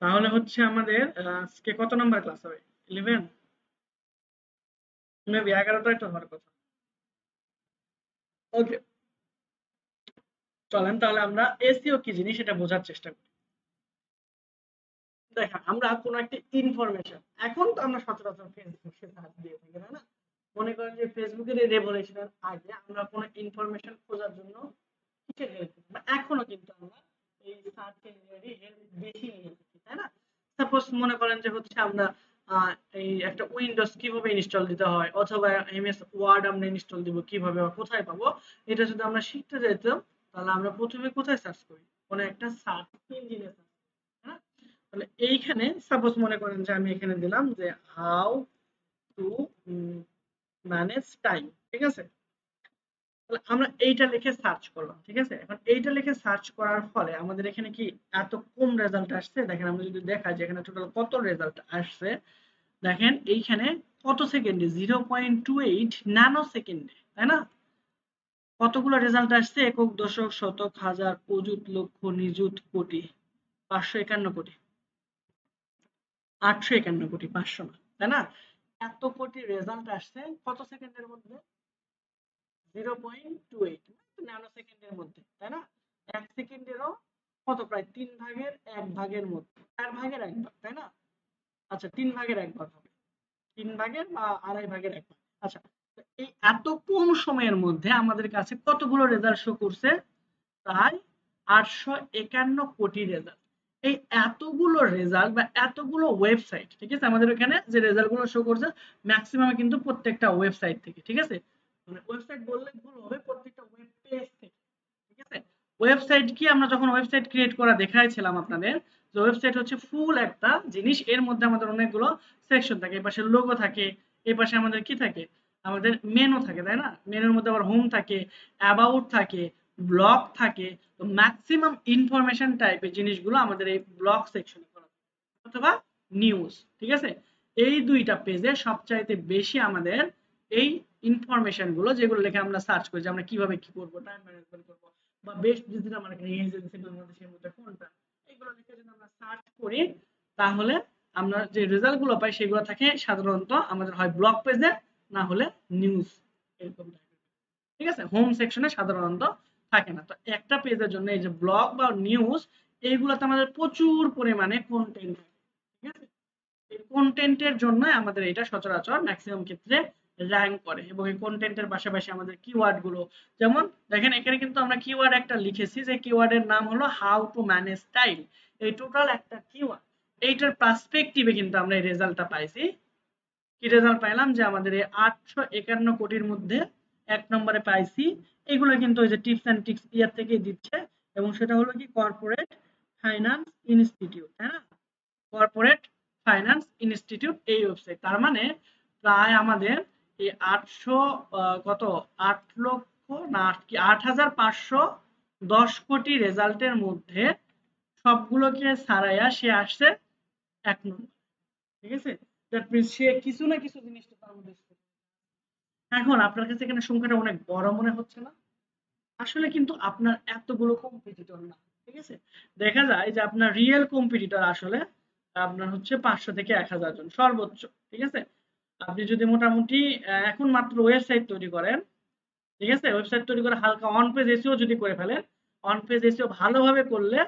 তাহলে হচ্ছে আমাদের আজকে কত নাম্বার ক্লাস হবে? 11, মেবি 11টা একটা হওয়ার কথা। ওকে, চলেন তাহলে আমরা এসইও কি জিনিস এটা বোঝার চেষ্টা করি। দেখেন, আমরা কোনো একটা ইনফরমেশন, এখন তো আমরা সচরাচর ফেসবুকে সার্চ দিয়ে থাকি, তাই না? মনে করেন যে ফেসবুকের এই রেভলিউশনের আগে আমরা কোনো ইনফরমেশন খোঁজার জন্য কিসের হেল্প নিই? বা এখনো কিন্তু আমরা এই সার্চ ইঞ্জিনেরই হেল্প বেশি নিয়ে থাকি, তাই না? সাপোজ মনে করেন যে হচ্ছে আমরা আহ, এই একটা উইন্ডোজ কিভাবে ইনস্টল দিতে হয়, অথবা এমএস ওয়ার্ড আমরা ইনস্টল দিব কিভাবে বা কোথায় পাবো, এটা যদি আমরা শিখতে যেতাম, তাহলে আমরা প্রথমে কোথায় সার্চ করি? কোনো একটা সার্চ ইঞ্জিনে সার্চ, হ্যাঁ? তাহলে এইখানে সাপোজ মনে করেন যে আমি এখানে দিলাম যে হাউ টু ম্যানেজ টাইম, ঠিক আছে? তাহলে আমরা এইটা লিখে সার্চ করলাম, ঠিক আছে? এখন এইটা লিখে সার্চ করার ফলে আমাদের এখানে কি এত কম রেজাল্ট আসছে? দেখেন, আমরা যদি দেখাই যে এখানে টোটাল কত রেজাল্ট আসছে, দেখেন এইখানে কত সেকেন্ডে, 0.28 ন্যানো সেকেন্ডে, তাই না? কতগুলো রেজাল্ট আসছে? একক, দশক, শতক, হাজার, অযুত, লক্ষ, নিযুত, কোটি, 551 কোটি, 851 কোটি, 500 না, তাই না? এত কোটি রেজাল্ট আসছে কত সেকেন্ডের মধ্যে? 0.28 ন্যানো সেকেন্ডের মধ্যে, তাই না? 1 সেকেন্ডেরও কত, প্রায় 3/1 মধ্যে, 4/1 তাই না? আচ্ছা, 3/1 হবে, 3 ভাগের বা 2.5 ভাগের 1 ভাগ। আচ্ছা, তো এই এত কম সময়ের মধ্যে আমাদের কাছে কতগুলো রেজাল্ট শো করছে? প্রায় 851 কোটি রেজাল্ট। এই এতগুলো রেজাল্ট বা এতগুলো ওয়েবসাইট, ঠিক আছে? আমাদের এখানে যে রেজাল্ট গুলো শো করছে ম্যাক্সিমাম কিন্তু প্রত্যেকটা ওয়েবসাইট থেকে, ঠিক আছে? মানে ওয়েবসাইট বললে ভুল হবে, প্রত্যেকটা ওয়েব পেজ থেকে, ঠিক আছে? ওয়েবসাইট কি, আমরা যখন ওয়েবসাইট ক্রিয়েট করা দেখাইছিলাম আপনাদের, যে ওয়েবসাইট হচ্ছে ফুল একটা জিনিস, এর মধ্যে আমাদের অনেকগুলো সেকশন থাকে, এই পাশে লোগো থাকে, এই পাশে আমাদের কি থাকে, আমাদের মেনু থাকে, তাই না? মেনুর মধ্যে আবার হোম থাকে, অ্যাবাউট থাকে, ব্লগ থাকে। তো ম্যাক্সিমাম ইনফরমেশন টাইপের জিনিসগুলো আমাদের এই ব্লগ সেকশনে করা থাকে, অথবা নিউজ, ঠিক আছে? এই দুইটা পেজে সবচাইতে বেশি আমাদের এই ইনফরমেশন গুলো, যেগুলো লিখে আমরা সার্চ করি যে আমরা কিভাবে কি করবো, টাইম ম্যানেজমেন্ট করবো, বা বেস্ট ডিজিটাল মার্কেটিং এজেন্সি বাংলাদেশের মধ্যে কোনটা, এগুলো লিখে যদি আমরা সার্চ করি, তাহলে আমরা যে রেজাল্ট গুলো পাই সেগুলো থাকে সাধারণত আমাদের হয় ব্লগ পেজে, না হলে নিউজ, এরকম টাইপের, ঠিক আছে? হোম সেকশনে সাধারণত থাকে না। তো একটা পেজের জন্য এই যে ব্লগ বা নিউজ, এইগুলোতে আমাদের প্রচুর পরিমাণে কন্টেন্ট থাকে, ঠিক আছে? এই কন্টেন্টের জন্য আমাদের এটা সচরাচর ম্যাক্সিমাম ক্ষেত্রে র‍্যাঙ্ক করে, এবং এই কন্টেন্টের পাশাপাশি আমাদের কিওয়ার্ড গুলো, যেমন দেখেন এখানে কিন্তু আমরা কিওয়ার্ড একটা লিখেছি, যে কিওয়ার্ডের নাম হলো হাউ টু ম্যানেজ টাইম। এই টোটাল একটা কিওয়ার্ড, এইটার পার্সপেক্টিভে কিন্তু আমরা এই রেজাল্টটা পাইছি। কি রেজাল্ট পাইলাম? যে আমাদের এই 851 কোটির মধ্যে 1 নম্বরে পাইছি। এগুলো কিন্তু ওই যে টিপস অ্যান্ড ট্রিক্স ইয়ার থেকেই দিচ্ছে, এবং সেটা হলো কি কর্পোরেট ফাইন্যান্স ইনস্টিটিউট, তাই না? কর্পোরেট ফাইন্যান্স ইনস্টিটিউট এই ওয়েবসাইট। তার মানে প্রায় আমাদের এই 800 কত, 8 লক্ষ না, 8,510 কোটি রেজাল্টের মধ্যে সবগুলোকে ছাড়াইয়া সে আসছে 1 নম্বর, ঠিক আছে? দ্যাট মিনস সে কিছু না কিছু জিনিস তো তার মধ্যে ছিল। এখন আপনার কাছে এখানে সংখ্যাটা অনেক বড় মনে হচ্ছে না? আসলে কিন্তু আপনার এতগুলো কম্পিটিটর না, ঠিক আছে? দেখা যায় যে আপনার রিয়েল কম্পিটিটর আসলে আপনার হচ্ছে 500 থেকে 1000 জন সর্বোচ্চ, ঠিক আছে? আপনি যদি মোটামুটি এখন মাত্র ওয়েবসাইট তৈরি করেন, ঠিক আছে? ওয়েবসাইট তৈরি করে হালকা অন পেজ এসইও যদি করে ফেলেন, অন পেজ এসইও ভালোভাবে করলে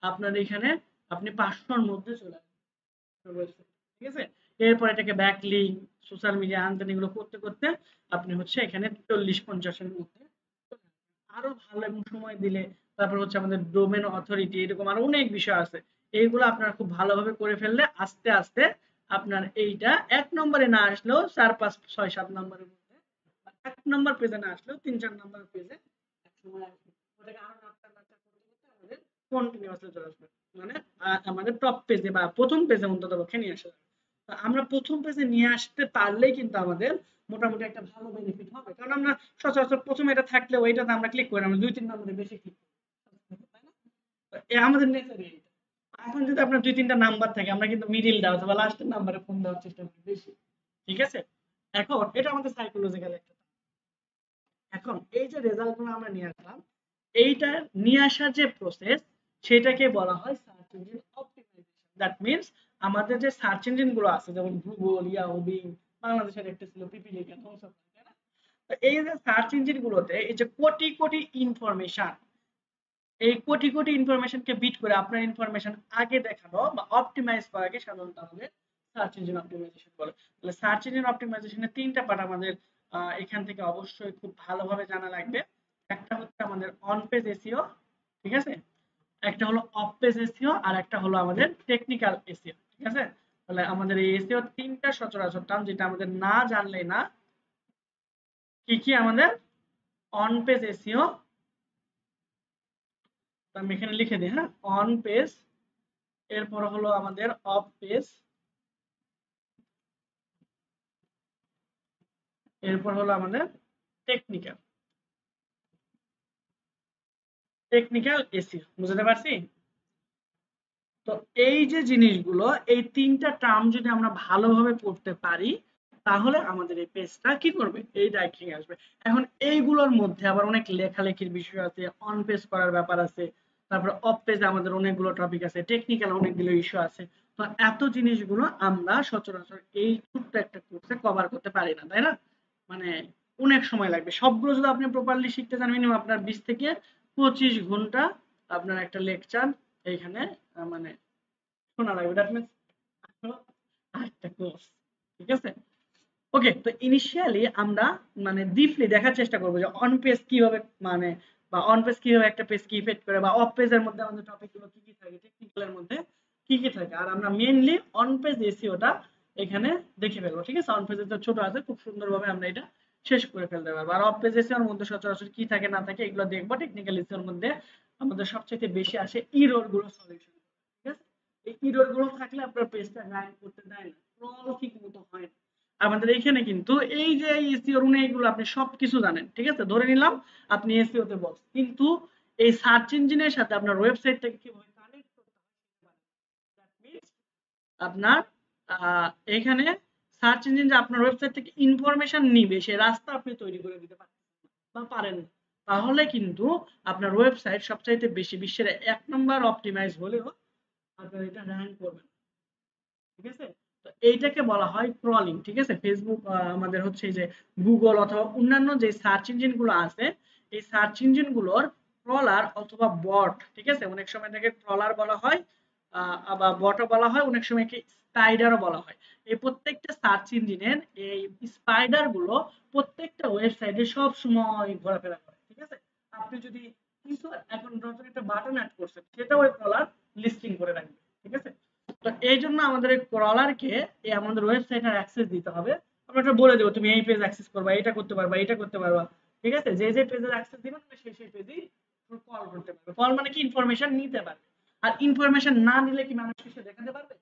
আপনার এখানে আপনি 500 এর মধ্যে চলে আসবেন ওয়েবসাইট, ঠিক আছে? এরপর এটাকে ব্যাকলিংক, সোশ্যাল মিডিয়া আনতেন, এগুলো করতে করতে আপনি হচ্ছে এখানে 40-50 এর মধ্যে চলে আসবেন। আরো ভালো এবং সময় দিলে, তারপর হচ্ছে আমাদের ডোমেন অথরিটি, এরকম আরো অনেক বিষয় আছে। এইগুলো আপনারা খুব ভালোভাবে করে ফেললে আস্তে আস্তে আপনার এইটা 1 নম্বরে না আসলেও 4, 5, 6, 7 নম্বরের মধ্যে, বা 1 নম্বর পেজে না আসলেও 3-4 নম্বর পেজে একসময় আসবে। ওটাকে আরো নাড়তে নাড়তে করতে করতে আমাদের কন্টিনিউয়াসলি চলে আসবে, মানে আমাদের টপ পেজে বা প্রথম পেজে অন্তত পক্ষে নিয়ে আসা যাবে। তো আমরা প্রথম পেজে নিয়ে আসতে পারলেই কিন্তু আমাদের মোটামুটি একটা ভালো বেনিফিট হবে, কারণ আমরা সচরাচর প্রথমে এটা থাকলে ওইটাতে আমরা ক্লিক করি না, আমরা 2-3 নম্বরে বেশি ক্লিক করি, তাই না? তো আমাদের নেচারই এইটা। এখন যদি আপনার 2-3টা নাম্বার থাকে, আমরা কিন্তু মিডিলটা অথবা লাস্টের নাম্বারে ফোন দেওয়ার চেষ্টা করি বেশি, ঠিক আছে? এখন এটা আমাদের সাইকোলজিক্যাল একটা। এখন এই যে রেজাল্ট গুলো আমরা নিয়ে আসলাম, এইটা নিয়ে আসার যে প্রসেস, সেটাকে বলা হয় search engine optimisation. That means আমাদের যে সার্চ ইঞ্জিন গুলো আছে যেমন গুগল, ইয়াহু, বিং, বাংলাদেশের একটা ছিল পিপিলিকা, তাই না? তো এই যে সার্চ ইঞ্জিন গুলোতে এই যে কোটি কোটি ইনফরমেশন, এই কোটি কোটি ইনফরমেশনকে বিট করে আপনার ইনফরমেশন আগে দেখানো বা অপটিমাইজ করাকে সাধারণত আমাদের সার্চ ইঞ্জিন অপটিমাইজেশন বলে। তাহলে সার্চ ইঞ্জিন অপটিমাইজেশনের তিনটা পার্ট আমাদের এখান থেকে অবশ্যই খুব ভালোভাবে জানা লাগবে। একটা হচ্ছে আমাদের অন পেজ এসইও, ঠিক আছে, একটা হলো অফ পেজ এসইও, আর একটা হলো আমাদের টেকনিক্যাল এসইও, ঠিক আছে। তাহলে আমাদের এই এসইও তিনটা সচরাচর টার্ম যেটা আমাদের না জানলেই না। কি কি আমাদের অন পেজ এসইও, আমি এখানে লিখে দিই, হ্যাঁ, অন পেজ, এরপর হলো আমাদের অফ পেজ, এরপর হলো আমাদের টেকনিক্যাল টেকনিক্যাল এসইও। বুঝতে পারছি? তো এই যে জিনিসগুলো, এই তিনটা টার্ম যদি আমরা ভালোভাবে পড়তে পারি তাহলে আমাদের এই পেজটা কি করবে, এই র্যাঙ্কিং আসবে। এখন এইগুলোর মধ্যে আবার অনেক লেখালেখির বিষয় আছে, অন পেজ করার ব্যাপার আছে, তারপরে অফ পেজে আমাদের অনেকগুলো টপিক আছে, টেকনিক্যাল অনেকগুলো ইস্যু আছে। তো এত জিনিসগুলো আমরা সচরাচর এই ছোট্ট একটা কোর্সে কভার করতে পারি না, তাই না? মানে অনেক সময় লাগবে সবগুলো যদি আপনি প্রপারলি শিখতে চান, মিনিমাম আপনার 20 থেকে 25 ঘন্টা আপনার একটা লেকচার এইখানে মানে শোনা লাগবে। দ্যাট মিন্স আরেকটা কোর্স, ঠিক আছে। ওকে, তো ইনিশিয়ালি আমরা মানে ডিপলি দেখার চেষ্টা করবো যে অন পেজ কিভাবে মানে বা অন পেজ কিভাবে একটা পেজ কি ইফেক্ট করে, বা অফ পেজের মধ্যে আমাদের টপিক গুলো কি কি থাকে, টেকনিক্যালের মধ্যে কি কি থাকে, আর আমরা মেইনলি অন পেজ এসইওটা এখানে দেখে ফেলবো, ঠিক আছে। অন পেজে তো ছোট আছে, খুব সুন্দরভাবে আমরা এটা শেষ করে ফেলতে পারবো। আর অফ পেজ এসইওর মধ্যে সচরাচর কি থাকে না থাকে এগুলো দেখবো। টেকনিক্যাল এসইওর মধ্যে আমাদের সবচেয়ে বেশি আসে ইরর গুলো সলিউশন, ঠিক আছে। এই ইরর গুলো থাকলে আপনার পেজটা র্যাঙ্ক করতে দেয় না, ক্রল ঠিক মতো হয় না। আমাদের এইখানে কিন্তু এই যে এসইও রুনে এগুলো আপনি সবকিছু জানেন, ঠিক আছে। ধরে নিলাম আপনি এসইও তে বস, কিন্তু এই সার্চ ইঞ্জিনের সাথে আপনার ওয়েবসাইটটাকে কিভাবে কানেক্ট করতে হয় দ্যাট মিন্স আপনার এখানে সার্চ ইঞ্জিন যে আপনার ওয়েবসাইট থেকে ইনফরমেশন নিবে সে রাস্তা আপনি তৈরি করে দিতে পারেন বা পারেন না, তাহলে কিন্তু আপনার ওয়েবসাইট সবচাইতে বেশি বিশ্বের 1 নম্বর অপটিমাইজ হলেও আপনার এটা র্যাঙ্ক করবে, ঠিক আছে। তো এইটাকে বলা হয় ক্রলিং, ঠিক আছে। ফেসবুক আমাদের হচ্ছে যে গুগল অথবা অন্যান্য যে সার্চ ইঞ্জিন গুলো আছে, এই সার্চ ইঞ্জিন গুলোর ক্রলার অথবা বট, ঠিক আছে। অনেক সময় এটাকে ক্রলার বলা হয়, আবার বটও বলা হয়, অনেক সময় একে স্পাইডারও বলা হয়। এই প্রত্যেকটা সার্চ ইঞ্জিনের এই স্পাইডার গুলো প্রত্যেকটা ওয়েবসাইটে সব সময় ঘোরাফেরা করে, ঠিক আছে। আপনি যদি কিছু এখন নতুন একটা বাটন অ্যাড করছেন সেটা ওই ক্রলার লিস্টিং করে রাখবে, ঠিক আছে। তো এই জন্য আমাদের এই ক্রলারকে এই আমাদের ওয়েবসাইটের অ্যাক্সেস দিতে হবে। আমরা এটা বলে দেবো তুমি এই পেজ অ্যাক্সেস করবা, এটা করতে পারবা, এটা করতে পারবা, ঠিক আছে। যে যে পেজের অ্যাক্সেস দিবেন তুমি সেই সেই পেজেই কল করতে পারবে। কল মানে কি, ইনফরমেশন নিতে পারবে। আর ইনফরমেশন না নিলে কি মানুষকে সে দেখাতে পারবে?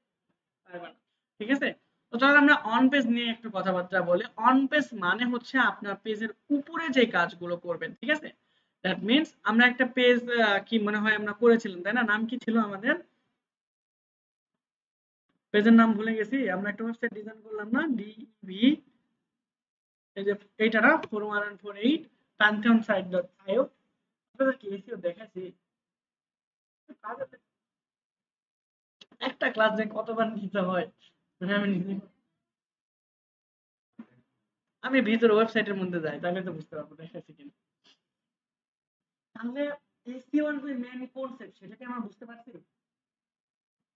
পারবে না, ঠিক আছে। তো চলো আমরা অন পেজ নিয়ে একটু কথাবার্তা বলি। অন পেজ মানে হচ্ছে আপনার পেজের উপরে যে কাজগুলো করবেন, ঠিক আছে। দ্যাট মিন্স আমরা একটা পেজ কি মনে হয় আমরা করেছিলাম, তাই না? নাম কি ছিল আমাদের পেজের? নাম ভুলে গেছি। আমরা একটা ওয়েবসাইট ডিজাইন করলাম না, ডিভি, এই যে এইটা না, 41148 pantheonsite.io। আপনাদের কি এসিও দেখাচ্ছি? একটা ক্লাস যে কতবার নিতে হয় মানে আমি নিজে, আমি ভিতরে ওয়েবসাইটের মধ্যে যাই তাহলে তো বুঝতে পারবো দেখাচ্ছি কিনা। তাহলে এসইওর যে মেইন কনসেপ্ট সেটাকে আমরা বুঝতে পারছি।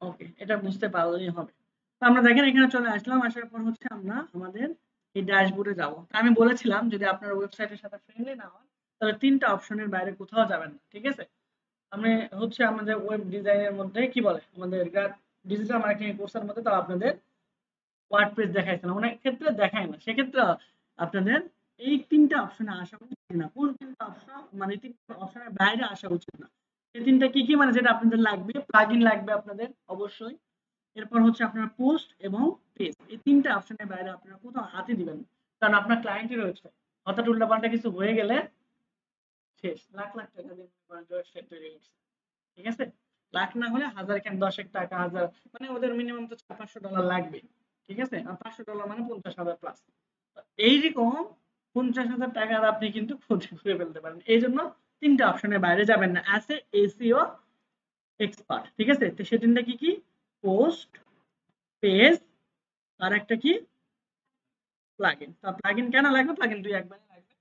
ওকে, এটা বুঝতে পারলেই হবে। তো আমরা দেখেন এখানে চলে আসলাম, আসার পর হচ্ছে আমরা আমাদের এই ড্যাশবোর্ডে যাব। আমি বলেছিলাম যদি আপনার ওয়েবসাইটের সাথে ফ্রেন্ডলি না হয় তাহলে তিনটা অপশনের বাইরে কোথাও যাবেন না, ঠিক আছে। আমি হচ্ছে আমাদের ওয়েব ডিজাইনের মধ্যে কি বলে আমাদের ডিজিটাল মার্কেটিং কোর্সের মধ্যে তাও আপনাদের ওয়ার্ডপ্রেস দেখাইছিলাম, অনেক ক্ষেত্রে দেখায় না। সেক্ষেত্রে আপনাদের এই তিনটা অপশনে আসা উচিত না। কোন তিনটা অপশন, মানে তিনটা অপশনের বাইরে আসা উচিত না। এই তিনটা কি কি, মানে যেটা আপনাদের লাগবে, প্লাগইন লাগবে আপনাদের অবশ্যই। এরপর হচ্ছে আপনার পোস্ট এবং পেজ, এই তিনটা অপশনের বাইরে আপনারা কোথাও হাতই দিবেন না। কারণ আপনার ক্লায়েন্টের ওয়েবসাইট হঠাৎ উল্টাপাল্টা কিছু হয়ে গেলে শেষ, লাখ লাখ টাকা দিয়ে ওয়েবসাইট তৈরি করছে, ঠিক আছে। লাখ না হলে হাজার, কেন 10 টাকা, হাজার, মানে ওদের মিনিমাম তো $400-500 লাগবে, ঠিক আছে। আর $500 মানে 50,000 প্লাস। এইরকম 50,000 টাকার আপনি কিন্তু ক্ষতি করে ফেলতে পারেন। এই জন্য তিনটা অপশনের বাইরে যাবেন না অ্যাজ এ এসইও এক্সপার্ট, ঠিক আছে। তো সেই তিনটা কি কি? পোস্ট, পেজ, আর একটা কি প্লাগইন। তা প্লাগইন কেন লাগবে? প্লাগইন দুই একবারে লাগবে।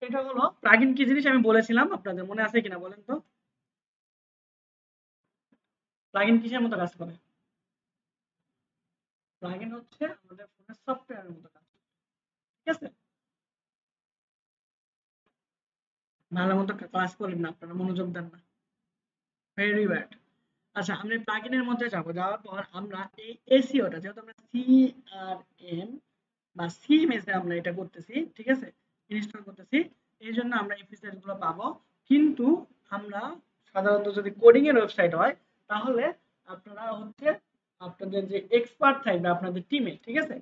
এটা হলো প্লাগইন কি জিনিস আমি বলেছিলাম, আপনাদের মনে আছে কিনা বলেন তো? প্লাগইন কিসের মতো কাজ করে? প্লাগইন হচ্ছে আমাদের ফোনের সফটওয়্যারের মতো কাজ করে, ঠিক আছে? ভালো মতো ক্লাস করেন না, আপনারা মনোযোগ দেন না, ভেরি ব্যাড। আচ্ছা, আমরা প্লাগইনের মধ্যে যাব, যাওয়ার পর আমরা এই এসইওটা, যেহেতু আমরা সিআরএম বা সিএমএস এ আমরা এটা করতেছি, ঠিক আছে, ইনস্টল করতেছি, এই জন্য আমরা এই ফিচার গুলো পাবো। কিন্তু আমরা সাধারণত যদি কোডিং এর ওয়েবসাইট হয়, তাহলে আপনারা হচ্ছে আপনাদের যে এক্সপার্ট থাকবে আপনাদের টিমে, ঠিক আছে,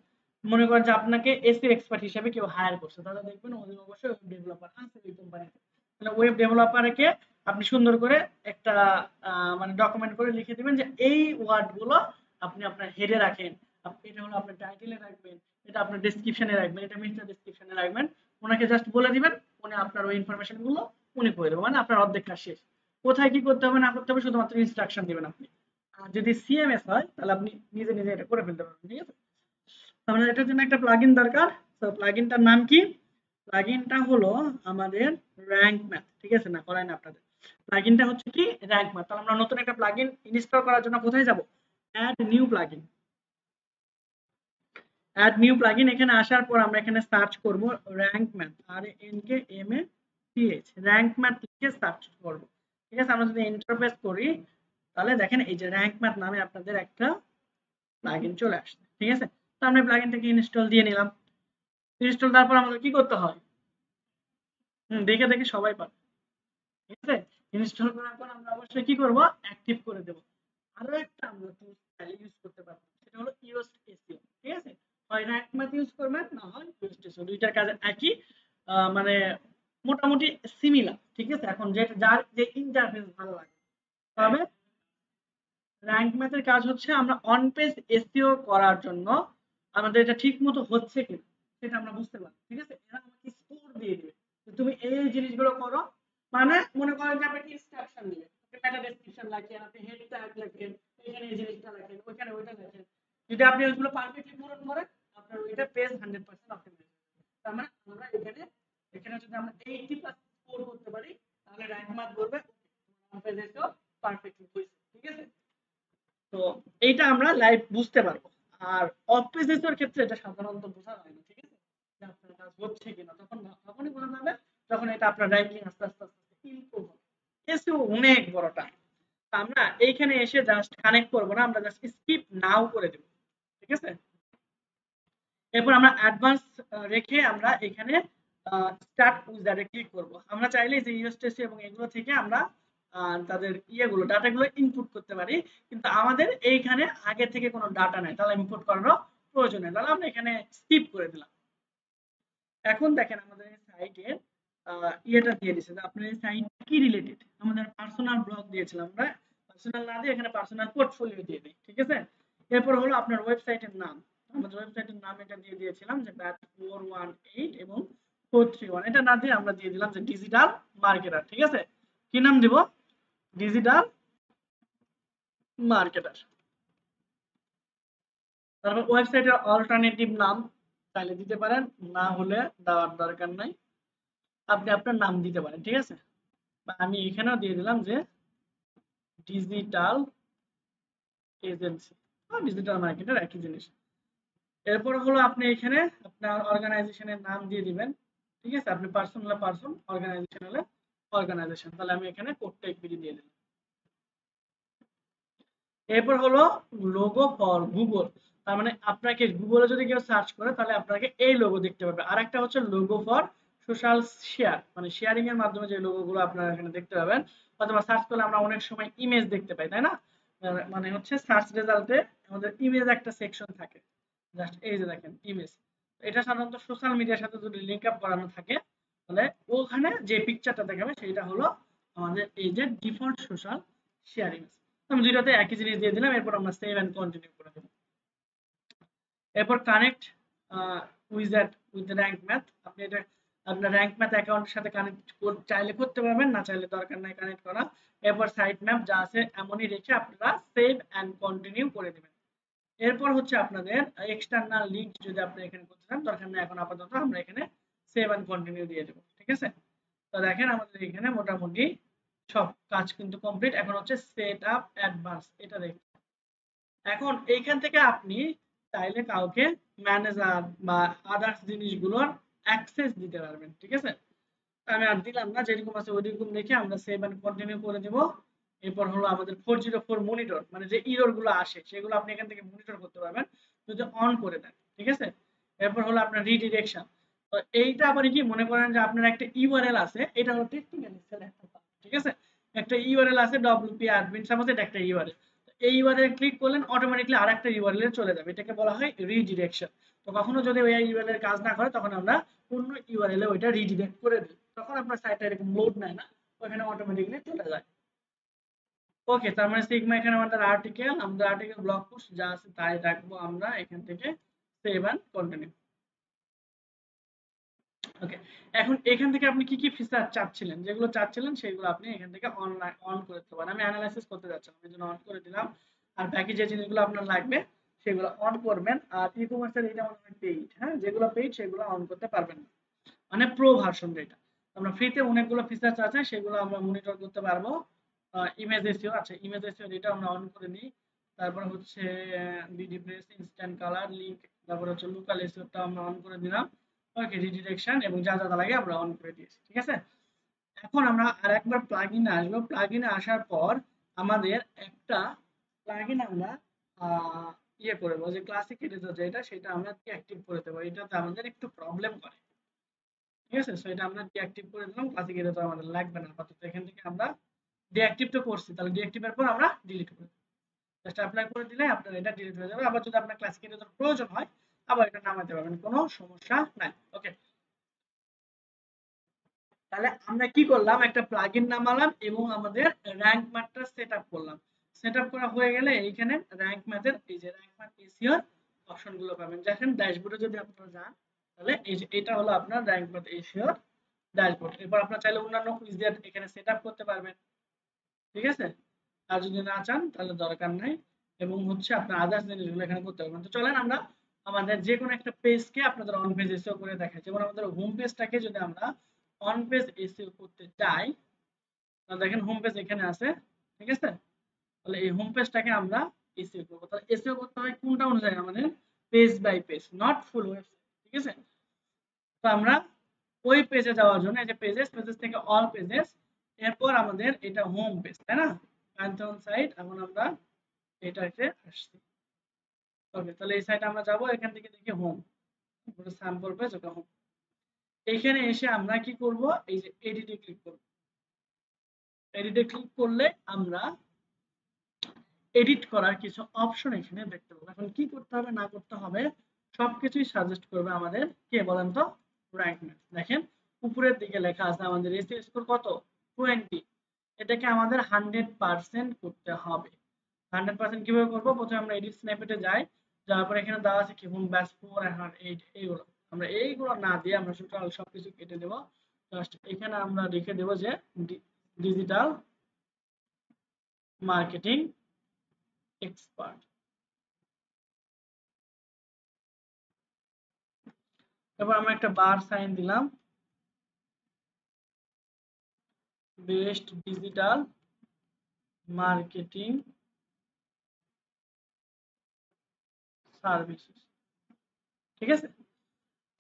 মনে করেন যে আপনাকে এসি এক্সপার্ট হিসেবে কেউ হায়ার করছে, তাহলে দেখবেন ওদের অবশ্যই ওয়েব ডেভেলপার আছে ওই কোম্পানিতে। তাহলে ওয়েব ডেভেলপারকে আপনি সুন্দর করে একটা মানে ডকুমেন্ট করে লিখে দিবেন যে এই ওয়ার্ড গুলো আপনি আপনার হেডে রাখেন, এটা হলো আপনার টাইটেলে রাখবেন, এটা আপনার ডেসক্রিপশনে রাখবেন, এটা মেটা ডেসক্রিপশনে রাখবেন। ওনাকে জাস্ট বলে দিবেন, উনি আপনার ওই ইনফরমেশন গুলো উনি করে দেবেন, মানে আপনার অর্ধেক কাজ শেষ। কোথায় কি করতে হবে না করতে হবে শুধুমাত্র ইনস্ট্রাকশন দিবেন আপনি। আর যদি সিএমএস হয় তাহলে আপনি নিজে নিজে এটা করে ফেলতে পারবেন, ঠিক আছে? তাহলে এটার জন্য একটা প্লাগইন দরকার। তো প্লাগইনটার নাম কি? প্লাগইনটা হলো আমাদের র‍্যাঙ্ক ম্যাথ, ঠিক আছে? না করাই না আপনাদের। প্লাগইনটা হচ্ছে কি র‍্যাঙ্ক ম্যাথ। তাহলে আমরা নতুন একটা প্লাগইন ইনস্টল করার জন্য কোথায় যাব? Add new plugin. Add new plugin, এখানে আসার পর আমরা এখানে সার্চ করব rank math, R N K M A T H, rank math লিখে সার্চ করব, ঠিক আছে? আমরা যদি এন্টার প্রেস করি, তাহলে দেখেন এই যে র‍্যাঙ্ক ম্যাথ নামে আপনাদের একটা প্লাগইন চলে আসছে, ঠিক আছে? তো আমরা প্লাগইনটাকে ইনস্টল দিয়ে নিলাম। ইনস্টল দেওয়ার পর আমাদের কি করতে হয়? দেখে দেখে সবাই পারে, ঠিক আছে? ইনস্টল করার পর আমরা অবশ্যই কি করব? অ্যাক্টিভ করে দেব। আরো একটা আমরা টুলস চাইলে ইউজ করতে পারবো, সেটা হলো ইউএসট এসইও, ঠিক আছে? হয় র‍্যাঙ্ক ম্যাথ ইউজ করবেন, না হয় ইউএসট এসইও, দুইটার কাজ একই, মানে মোটামুটি সিমিলার, ঠিক আছে? এখন যে যার যে ইন্টারফেস ভালো লাগে। তবে র‍্যাঙ্ক ম্যাথের কাজ হচ্ছে আমরা অন পেজ এসইও করার জন্য আমাদের এটা ঠিক মতো হচ্ছে কিনা সেটা আমরা বুঝতে পারবো, ঠিক আছে? এরা আমাকে স্কোর দিয়ে দিবে যে তুমি এই জিনিসগুলো করো, মানে মনে করেন যে আপনাকে ইনস্ট্রাকশন দিবে, আপনি মেটা ডেসক্রিপশন রাখেন, আপনি হেড ট্যাগ রাখেন, এখানে এই জিনিসটা রাখেন, ওইখানে ওইটা রাখেন। যদি আপনি ওইগুলো পারফেক্টলি পূরণ করেন, আপনার ওইটা পেজ 100% অপটিমাইজ হবে। তার মানে আমরা এখানে এখানে যদি আমরা 80+ স্কোর করতে পারি, তাহলে র‍্যাঙ্ক ম্যাথ বলবে অন পেজ এসইও পারফেক্টলি হয়েছে, ঠিক আছে? তো এইটা আমরা লাইভ বুঝতে পারবো। আর অফ পেজের ক্ষেত্রে এটা সাধারণত বোঝা যায় না, ঠিক আছে? যে আপনার কাজ হচ্ছে কিনা, তখনই বোঝা যাবে যখন এটা আপনার র্যাঙ্কিং আস্তে আস্তে আস্তে আস্তে ইমপ্রুভ হবে। এসইও অনেক বড় টাস্ক। আমরা এইখানে এসে জাস্ট কানেক্ট করব না, আমরা জাস্ট স্কিপ নাও করে দেব, ঠিক আছে? এরপর আমরা অ্যাডভান্স রেখে আমরা এখানে স্টার্ট উইজার্ডে ক্লিক করব। আমরা চাইলে যে ইউএসটিসি এবং এগুলো থেকে আমরা তাদের ইয়েগুলো ডাটাগুলো ইনপুট করতে পারি, কিন্তু আমাদের এইখানে আগে থেকে কোনো ডাটা নাই, তাহলে ইনপুট করার প্রয়োজন নেই, তাহলে আমরা এখানে স্কিপ করে দিলাম। এখন দেখেন আমাদের এই সাইটের ইয়েটা দিয়ে দিয়েছে যে আপনার এই সাইট কি রিলেটেড। আমাদের পার্সোনাল ব্লগ দিয়েছিলাম, আমরা পার্সোনাল না দিয়ে এখানে পার্সোনাল পোর্টফোলিও দিয়ে দিই, ঠিক আছে? এরপর হলো আপনার ওয়েবসাইটের নাম। আমাদের ওয়েবসাইটের নাম এটা দিয়ে দিয়েছিলাম যে ব্যাচ 418 এবং 431, এটা না দিয়ে আমরা দিয়ে দিলাম যে ডিজিটাল মার্কেটার, ঠিক আছে? কি নাম দিব? Digital marketer. তারপর ওয়েবসাইটের অল্টারনেটিভ নাম চাইলে দিতে পারেন, না হলে দেওয়ার দরকার নাই, আপনি আপনার নাম দিতে পারেন, ঠিক আছে? আমি এখানেও দিয়ে দিলাম যে ডিজিটাল এজেন্সি বা ডিজিটাল মার্কেটার, একই জিনিস। এরপর হলো আপনি এখানে আপনার অর্গানাইজেশনের নাম দিয়ে দিবেন, ঠিক আছে? আপনি পার্সন হলে পার্সন, অর্গানাইজেশন হলে অর্গানাইজেশন। তাহলে আমি এখানে কোডটা বিডি দিয়ে দিলাম। এরপর হলো লোগো ফর গুগল, তার মানে আপনাকে গুগলে যদি কেউ সার্চ করে তাহলে আপনাকে এই লোগো দেখতে পাবে। আরেকটা হচ্ছে লোগো ফর সোশ্যাল শেয়ার, মানে শেয়ারিং এর মাধ্যমে যে লোগোগুলো আপনারা এখানে দেখতে পাবেন, অথবা সার্চ করলে আমরা অনেক সময় ইমেজ দেখতে পাই, তাই না? মানে হচ্ছে সার্চ রেজাল্টে আমাদের ইমেজ একটা সেকশন থাকে, জাস্ট এই যে দেখেন ইমেজ। এটা সাধারণত সোশ্যাল মিডিয়ার সাথে যদি লিংক আপ করানো থাকে, তাহলে ওখানে যে পিকচারটা দেখাবে সেটা হলো আমাদের এই যে ডিফল্ট সোশ্যাল শেয়ারিং। আমি দুইটাতে একই জিনিস দিয়ে দিলাম, এরপর আমরা সেভ এন্ড কন্টিনিউ করে দেব। এরপর connect wizard with rank math, আপনি এটা আপনার র্যাঙ্ক ম্যাথ অ্যাকাউন্টের সাথে কানেক্ট চাইলে করতে পারবেন, না চাইলে দরকার নাই কানেক্ট করা। এরপর সাইট ম্যাপ যা আছে এমনই রেখে আপনারা সেভ অ্যান্ড কন্টিনিউ করে দিবেন। এরপর হচ্ছে আপনাদের এক্সটার্নাল লিংক যদি আপনি এখানে করতে চান, দরকার নেই এখন আপাতত আমরা এখানে সেভ অ্যান্ড কন্টিনিউ দিয়ে দেবো। ঠিক আছে, তো দেখেন আমাদের এখানে মোটামুটি সব কাজ কিন্তু কমপ্লিট। এখন হচ্ছে সেট আপ অ্যাডভান্স, এটা দেখুন। এখন এইখান থেকে আপনি চাইলে কাউকে ম্যানেজার বা আদার্স জিনিসগুলোর অ্যাক্সেস দিতে পারবেন। ঠিক আছে, আমি আর দিলাম না, যেরকম আছে ওইরকম রেখে আমরা সেভ এন্ড কন্টিনিউ করে দেব। এরপর হলো আমাদের 404 মনিটর, মানে যে এরর গুলো আসে সেগুলো আপনি এখান থেকে মনিটর করতে পারবেন যদি অন করে দেন। ঠিক আছে, এরপর হলো আপনার রিডিরেকশন। তো এইটা আবার কি, মনে করেন যে আপনার একটা ইউআরএল আছে, এটা হলো টেকনিক্যালি সিলেক্ট। ঠিক আছে, একটা ইউআরএল আছে ডব্লিউপি অ্যাডমিন, সাপোজ এটা একটা ইউআরএল। এই ইউআরএল ক্লিক করলেন অটোমেটিক্যালি আরেকটা ইউআরএল এ চলে যাবে, এটাকে বলা হয় রিডিরেকশন। তো কখনো যদি ওই ইউআরএল এর কাজ না করে তখন আমরা অন্য ইউআরএল এ ওইটা রিডিরেক্ট করে দিই, তখন আপনার সাইটটা এরকম লোড নেয় না, ওখানে অটোমেটিক্যালি চলে যায়। ওকে, তার মানে সিগমা এখানে আমাদের আর্টিকেল ব্লগ পোস্ট যা আছে তাই রাখবো আমরা এখান থেকে সেভ এন্ড কন্টিনিউ। ওকে, এখন এখান থেকে আপনি কি কি ফিচার চাচ্ছিলেন, যেগুলো চাচ্ছিলেন সেগুলো আপনি এখান থেকে অনলাইন অন করে দিতে পারেন। আমি অ্যানালাইসিস করতে যাচ্ছিলাম, এই জন্য অন করে দিলাম। আর বাকি যে জিনিসগুলো আপনার লাগবে সেগুলো অন করবেন। আর ই কমার্সের এটা মনে হয় পেইড, হ্যাঁ, যেগুলো পেইড সেগুলো অন করতে পারবেন না, মানে প্রো ভার্সন যেটা। আমরা ফ্রিতে অনেকগুলো ফিচার্স আছে সেগুলো আমরা মনিটর করতে পারবো। ইমেজ এসইও আছে, ইমেজ এসইও এটা আমরা অন করে নিই। তারপর হচ্ছে BD press, instant colour link, তারপর হচ্ছে লোকাল এসইওটা আমরা অন করে দিলাম। ওকে, রিডিরেকশন এবং যা যা লাগে আমরা অন করে দিয়েছি। ঠিক আছে, এখন আমরা আরেকবার প্লাগইনে আসবো। প্লাগইনে আসার পর আমাদের একটা প্লাগইন আমরা ইয়ে করে দেবো, যে ক্লাসিক এডিটর যেটা সেটা আমরা ডিঅ্যাক্টিভ করে দেবো, এটাতে আমাদের একটু প্রবলেম করে। ঠিক আছে, সো এটা আমরা ডিঅ্যাক্টিভ করে দিলাম, ক্লাসিক এডিটর আমাদের লাগবে না আপাতত। এখান থেকে আমরা ডিঅ্যাক্টিভ তো করছি, তাহলে ডিঅ্যাক্টিভের পর আমরা ডিলিট করে দেব। জাস্ট অ্যাপ্লাই করে দিলে আপনার এটা ডিলিট হয়ে যাবে। আবার যদি আপনার ক্লাসিক এডিটর প্রয়োজন হয় আবার এটা নামাতে পারবেন, কোনো সমস্যা নাই। ওকে, তাহলে আমরা কি করলাম, একটা প্লাগইন নামালাম এবং আমাদের র‍্যাঙ্ক ম্যাথটা সেটআপ করলাম। সেটআপ করা হয়ে গেলে এইখানে র‍্যাঙ্ক ম্যাথের এই যে র‍্যাঙ্ক ম্যাথ এসইও অপশনগুলো পাবেন। দেখেন ড্যাশবোর্ডে যদি আপনারা যান তাহলে এই যে এটা হলো আপনার র‍্যাঙ্ক ম্যাথ এসইও ড্যাশবোর্ড। এরপর আপনারা চাইলে অন্যান্য কুইজ দিয়ে এখানে সেটআপ করতে পারবেন। ঠিক আছে, আর যদি না চান তাহলে দরকার নাই। এবং হচ্ছে আপনার আদার্স জিনিসগুলো এখানে করতে পারবেন। তো চলেন আমরা আমাদের যে কোনো একটা পেজকে আপনাদের অন পেজ এসইও করে দেখাই। যেমন আমাদের হোম পেজটাকে যদি আমরা অন পেজ এসইও করতে চাই, তাহলে দেখেন হোম পেজ এখানে আছে। ঠিক আছে, তাহলে এই হোম পেজটাকে আমরা এসইও করব। তাহলে এসইও করতে হয় কোনটা অনুযায়ী, আমাদের page by page, not full website. ঠিক আছে, তো আমরা ওই পেজে যাওয়ার জন্য এই যে পেজেস, পেজেস থেকে অল পেজেস, এরপর আমাদের এটা হোম পেজ, তাই না, প্যান্থন সাইট। এখন আমরা এটাতে আসছি। ওকে, তাহলে এই সাইটে আমরা যাব, এখান থেকে দেখি হোম, পুরো স্যাম্পল পেজ, ওটা হোম। এইখানে এসে আমরা কি করব, এই যে এডিটে ক্লিক করব। এডিটে ক্লিক করলে আমরা এডিট করার কিছু অপশন এখানে দেখতে পাবো। এখন কি করতে হবে না করতে হবে সবকিছুই সাজেস্ট করবে আমাদের কে বলেন তো, র‍্যাঙ্ক ম্যাথ। দেখেন উপরের দিকে লেখা আছে আমাদের এসইও স্কোর কত, 20। এটাকে আমাদের 100% করতে হবে। 100% কিভাবে করব, প্রথমে আমরা এডিট স্ন্যাপেটে যাই, যাওয়ার পর এখানে দেওয়া আছে কি হোম ব্যাস 4 and 8, এইগুলো আমরা এইগুলো না দিয়ে আমরা টোটাল সবকিছু কেটে দেব। জাস্ট এখানে আমরা লিখে দেব যে ডিজিটাল মার্কেটিং এক্সপার্ট। এবার আমরা একটা বার সাইন দিলাম, বেস্ট ডিজিটাল মার্কেটিং সার্ভিসেস। ঠিক আছে,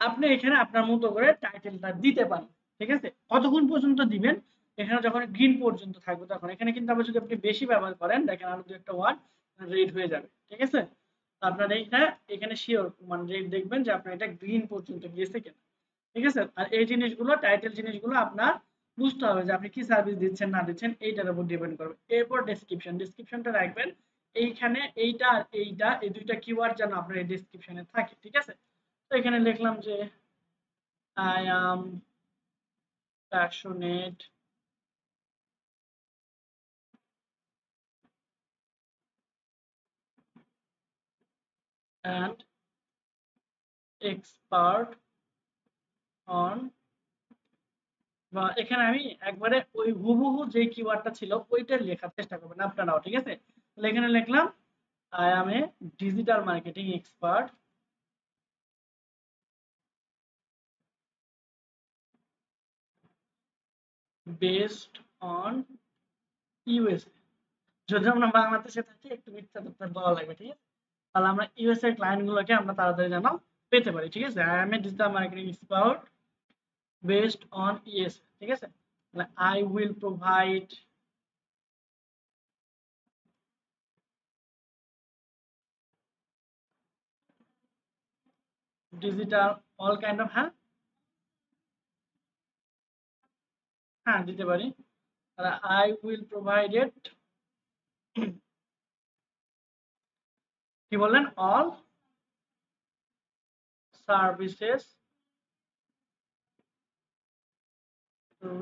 আপনি এখানে আপনার মতো করে টাইটেলটা দিতে পারেন। ঠিক আছে, কতক্ষণ পর্যন্ত দিবেন, এখানে যখন গ্রিন পর্যন্ত থাকবে তখন। এখানে কিন্তু আবার যদি আপনি বেশি ব্যবহার করেন, দেখেন আরো দু একটা ওয়ার্ড রেড হয়ে যাবে। ঠিক আছে, আপনার এইটা এখানে শিওর মানে রেড দেখবেন যে আপনার এটা গ্রিন পর্যন্ত গিয়েছে কিনা। ঠিক আছে, আর এই জিনিসগুলো টাইটেল জিনিসগুলো আপনার বুঝতে হবে যে আপনি কি সার্ভিস দিচ্ছেন না দিচ্ছেন, এইটার উপর ডিপেন্ড করবে। এরপর ডেসক্রিপশন, ডেসক্রিপশনটা রাখবেন এইখানে, এইটা আর এইটা, এই দুইটা কিওয়ার্ড যেন আপনার এই ডেসক্রিপশনে থাকে। ঠিক আছে, তো এখানে লিখলাম যে I am passionate and expert on বা এখানে আমি একবারে ওই হুবহু যে কিওয়ার্ডটা ছিল ওইটা লেখার চেষ্টা করবেন আপনারাও, ঠিক আছে? তাহলে এখানে লিখলাম I am A digital marketing expert based on USA. যদি আমরা বাংলাদেশে থাকি একটু মিথ্যা তথ্য বলা লাগবে, ঠিক আছে? তাহলে আমরা ইউএসএ ক্লায়েন্ট গুলোকে আমরা তাড়াতাড়ি যেন পেতে পারি, ঠিক আছে? I M A digital marketing expert based on USA, ঠিক আছে? তাহলে I will provide digital all kind of, হ্যাঁ হ্যাঁ দিতে পারি। তাহলে আই উইল প্রোভাইডেড কি বললেন, all services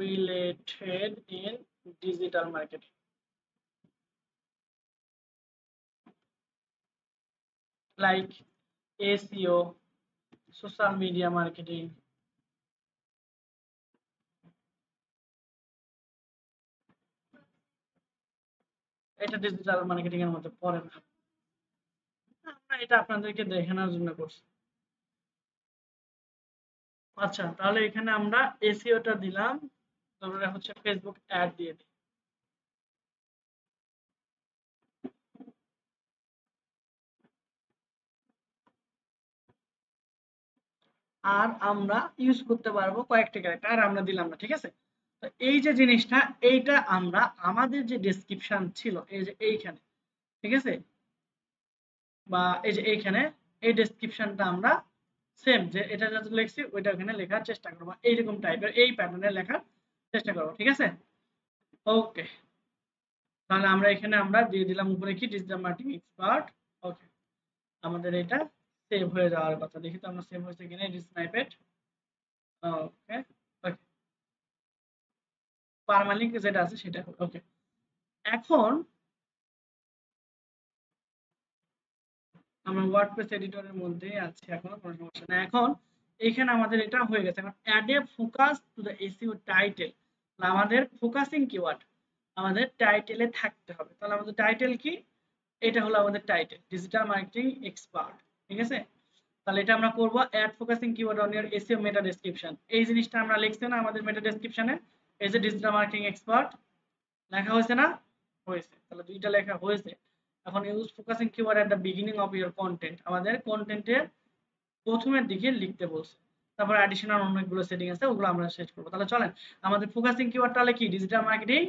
related in digital marketing like SEO, social media marketing, এটা ডিজিটাল মার্কেটিং এর মধ্যে পড়ে না। আমরা এটা আপনাদেরকে দেখানোর জন্য করছি। আচ্ছা, তাহলে এখানে আমরা এসইওটা দিলাম, তারপরে হচ্ছে ফেসবুক অ্যাড দিয়ে দিই। আর আমরা ইউজ করতে পারবো কয়েকটা ক্যারেক্টার, আর আমরা দিলাম না, ঠিক আছে? তো এই যে জিনিসটা, এইটা আমরা আমাদের যে ডেসক্রিপশন ছিল এই যে এইখানে, ঠিক আছে, বা এই যে এইখানে এই ডেসক্রিপশনটা আমরা সেম যে এটা যা লিখছি ওইটা ওখানে লেখার চেষ্টা করব, এইরকম টাইপের এই প্যাটার্নে লেখার চেষ্টা করব, ঠিক আছে? ওকে, তাহলে আমরা এখানে আমরা দিয়ে দিলাম উপরে কি ডিজিটাল মার্কেটিং এক্সপার্ট। ওকে, আমাদের এটা সেভ হয়ে যাওয়ার কথা, দেখি তো আমরা সেভ হয়েছে কিনা, এটি স্নাইপেট। ওকে ওকে, পারমালিঙ্ক যেটা আছে সেটা, ওকে। এখন আমরা ওয়ার্ডপ্রেস এডিটরের মধ্যে আছি, এখন কোনো সমস্যা না। এখন এখানে আমাদের এটা হয়ে গেছে। এখন add a focus to the SEO title, আমাদের ফোকাসিং কিওয়ার্ড আমাদের টাইটেলে থাকতে হবে। তাহলে আমাদের টাইটেল কি? এটা হলো আমাদের টাইটেল, ডিজিটাল মার্কেটিং এক্সপার্ট, ঠিক আছে? তাহলে এটা আমরা করব add focusing keyword on your SEO meta description. এই জিনিসটা আমরা লিখছি না আমাদের মেটা ডেসক্রিপশনে, এই যে ডিজিটাল মার্কেটিং এক্সপার্ট লেখা হয়েছে না? হয়েছে, তাহলে দুইটা লেখা হয়েছে। এখন use focusing keyword at the beginning of your content, আমাদের কন্টেন্টের প্রথমের দিকে লিখতে বলছে। তারপর অ্যাডিশনাল অনেকগুলো সেটিং আছে, ওগুলো আমরা সেট করব। তাহলে চলেন, আমাদের ফোকাসিং কিওয়ার্ডটা হলো কি? Digital marketing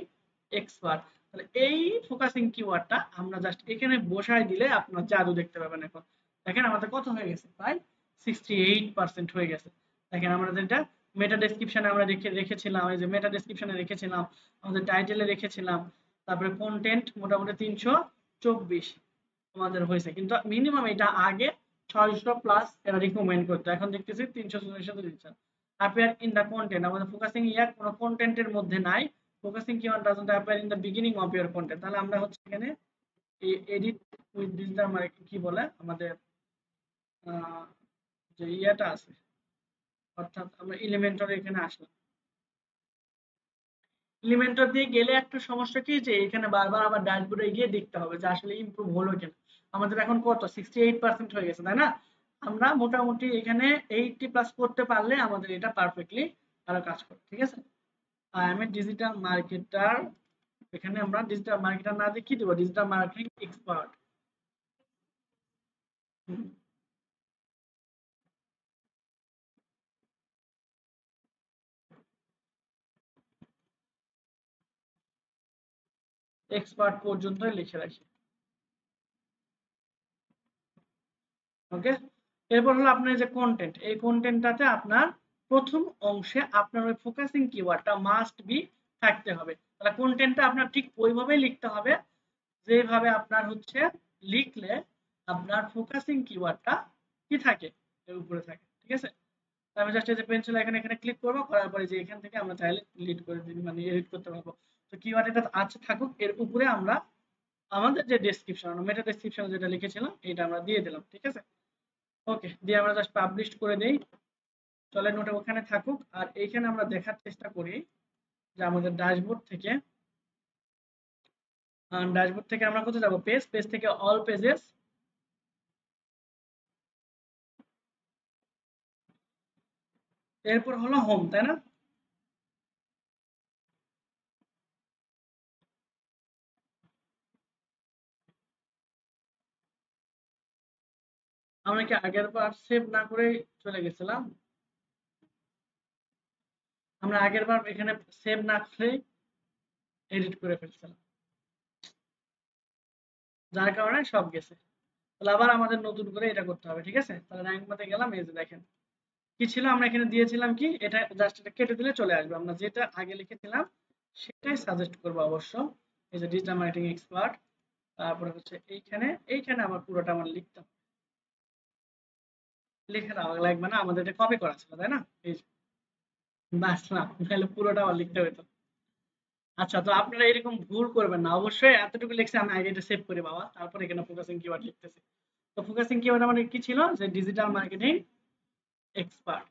expert. তাহলে এই ফোকাসিং কিওয়ার্ডটা আমরা জাস্ট এখানে বসায় দিলে আপনার জাদু দেখতে পাবেন। এখন দেখেন আমাদের কত হয়ে গেছে, প্রায় 68% হয়ে গেছে। দেখেন আমরা যেটা মেটা ডেসক্রিপশনে আমরা রেখেছিলাম, এই যে মেটা ডেসক্রিপশনে রেখেছিলাম, আমাদের টাইটেলে রেখেছিলাম, তারপরে কন্টেন্ট মোটামুটি 324 আমাদের হয়েছে। কিন্তু মিনিমাম এটা আগে 600 প্লাস এরা রিকমেন্ড করতো, এখন দেখতেছি 344 দিচ্ছে। অ্যাপিয়ার ইন দ্য কন্টেন্ট, আমাদের ফোকাসিং ইয়ার কোনো কন্টেন্টের মধ্যে নাই। Focusing keyword doesn't appear in the beginning of your content. তাহলে আমরা হচ্ছে এখানে এডিট উইথ ডিজিটাল মার্কেটিং কি বলে আমাদের যে ইয়াটা আছে, অর্থাৎ আমরা এলিমেন্টর এখানে আসলাম। এলিমেন্টর দিয়ে গেলে একটা সমস্যা কি, যে এখানে বারবার আবার ড্যাশবোর্ডে গিয়ে দেখতে হবে যে আসলে ইমপ্রুভ হলো কিনা। আমাদের এখন কত 68% হয়ে গেছে, তাই না? আমরা মোটামুটি এখানে 80 প্লাস করতে পারলে আমাদের এটা পারফেক্টলি আরো কাজ করে, ঠিক আছে? I M A digital marketer, এখানে আমরা ডিজিটাল মার্কেটার না দিয়ে কি দেবো, ডিজিটাল মার্কেটিং এক্সপার্ট। এক্সপার্ট পর্যন্তই লিখে রাখি, ওকে। এরপর হলো আপনার যে কন্টেন্ট, এই কন্টেন্টটাতে আপনার প্রথম অংশে আপনার ওই ফোকাসিং কিওয়ার্ডটা মাস্ট বি থাকতে হবে। তাহলে কন্টেন্টটা আপনার ঠিক ওইভাবেই লিখতে হবে যেভাবে আপনার হচ্ছে লিখলে আপনার ফোকাসিং কিওয়ার্ডটা কি থাকে, এর উপরে থাকে, ঠিক আছে? আমি জাস্ট এই যে পেন্সিল এখানে এখানে ক্লিক করব, করার পরে যে এখান থেকে আমরা চাইলে ডিলিট করে দিই, মানে এডিট করতে পারবো। তো কিওয়ার্ড এটা আছে থাকুক, এর উপরে আমরা আমাদের যে ডেসক্রিপশন, মেটা ডেসক্রিপশন যেটা লিখেছিলাম এটা আমরা দিয়ে দিলাম, ঠিক আছে? ওকে, দিয়ে আমরা জাস্ট পাবলিশ করে দেই। চলেন ওটা ওখানে থাকুক। আর এইখানে আমরা দেখার চেষ্টা করি যে আমাদের ড্যাশবোর্ড থেকে আমরা কোথায় যাব? পেজ থেকে অল পেজেস, এরপর হলো হোম, তাই না? আমরা কি আগের বার সেভ না করে চলে গেছিলাম? আমরা আগের বার এখানে সেভ না করে এডিট করে ফেলছিলাম, যার কারণে সব গেছে। তাহলে আবার আমাদের নতুন করে এটা করতে হবে, ঠিক আছে? তাহলে র্যাঙ্ক মতে গেলাম, এই যে দেখেন কি ছিল, আমরা এখানে দিয়েছিলাম কি, এটা জাস্ট এটা কেটে দিলে চলে আসবে। আমরা যেটা আগে লিখেছিলাম সেটাই সাজেস্ট করবো অবশ্য। এই যে ডিজিটাল মার্কেটিং এক্সপার্ট, তারপরে হচ্ছে এইখানে আমার পুরোটা আমার লিখতাম, লিখে দেওয়া লাগবে না, আমাদের এটা কপি করা ছিল, তাই না? এই যে বাস না, তাহলে পুরোটা আমার লিখতে হতো। আচ্ছা, তো আপনারা এরকম ভুল করবেন না অবশ্যই। এতটুকু লিখছি, আমি আগে এটা সেভ করি বাবা, তারপর এখানে ফোকাসিং কিওয়ার্ড লিখতেছি। তো ফোকাসিং কিওয়ার্ড মানে কি ছিল, যে ডিজিটাল মার্কেটিং এক্সপার্ট।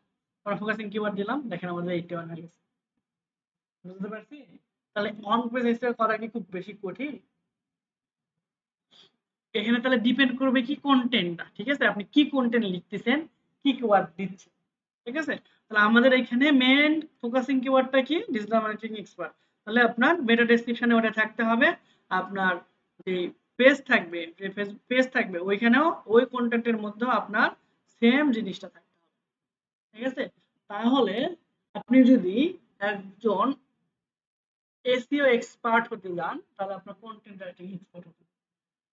আমরা ফোকাসিং কিওয়ার্ড দিলাম, দেখেন আমাদের 81 হয়ে গেছে। বুঝতে পারছি? তাহলে অন পেজ এসইও করা কি খুব বেশি কঠিন? এখানে তাহলে ডিপেন্ড করবে কি কন্টেন্টটা, ঠিক আছে? আপনি কি কন্টেন্ট লিখতেছেন, কি কিওয়ার্ড দিচ্ছেন, ঠিক আছে? তাহলে আমাদের এখানে মেইন ফোকাসিং কিওয়ার্ডটা কি, ডিজিটাল মার্কেটিং এক্সপার্ট। তাহলে আপনার মেটা ডেসক্রিপশনে ওটা থাকতে হবে। আপনার যে পেজ থাকবে, যে পেজ থাকবে ওইখানেও ওই কন্টেন্টের মধ্যেও আপনার সেম জিনিসটা থাকতে হবে, ঠিক আছে? তাহলে আপনি যদি একজন এসইও এক্সপার্ট হতে যান, তাহলে আপনার কন্টেন্ট রাইটিং এক্সপার্ট হতে হবে,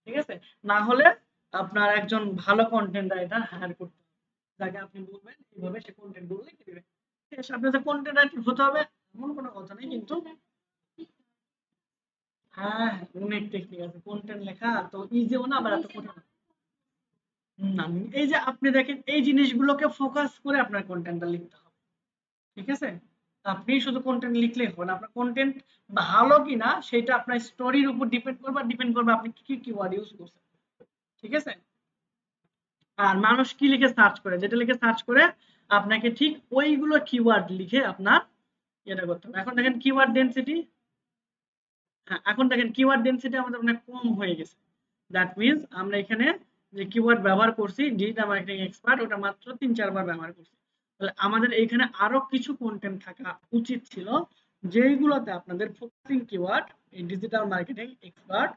ঠিক আছে? না হলে আপনার একজন ভালো কন্টেন্ট রাইটার হায়ার করতে হবে, যাকে আপনি বলবেন এইভাবে সে কন্টেন্ট গুলো লিখে দিবে। ঠিক আছে? আপনার যে কন্টেন্ট রাইটার হতে হবে এমন কোনো কথা নেই কিন্তু। হ্যাঁ, অনেক টেকনিক আছে কন্টেন্ট লেখা, তো ইজিও না আবার এত কঠিন না। না, এই যে আপনি দেখেন এই জিনিসগুলোকে ফোকাস করে আপনার কন্টেন্টটা লিখতে হবে, ঠিক আছে? আপনি শুধু কন্টেন্ট লিখলেই হবে না, আপনার কন্টেন্ট ভালো কিনা সেটা আপনার স্টোরির উপর ডিপেন্ড করবে আপনি কি কিওয়ার্ড ইউজ করছেন, ঠিক আছে? আর মানুষ কি লিখে সার্চ করে, যেটা লিখে সার্চ করে আপনাকে ঠিক ওইগুলো কিওয়ার্ড লিখে আপনার এটা করতে হবে। এখন দেখেন কিওয়ার্ড ডেনসিটি, হ্যাঁ এখন দেখেন কিওয়ার্ড ডেনসিটি আমাদের অনেক কম হয়ে গেছে। দ্যাট মিন্স আমরা এখানে যে কিওয়ার্ড ব্যবহার করছি ডিজিটাল মার্কেটিং এক্সপার্ট, ওটা মাত্র 3-4 বার ব্যবহার করছি। তাহলে আমাদের এখানে আরো কিছু কন্টেন্ট থাকা উচিত ছিল, যেইগুলোতে আপনাদের ফোকাসিং কিওয়ার্ড এই ডিজিটাল মার্কেটিং এক্সপার্ট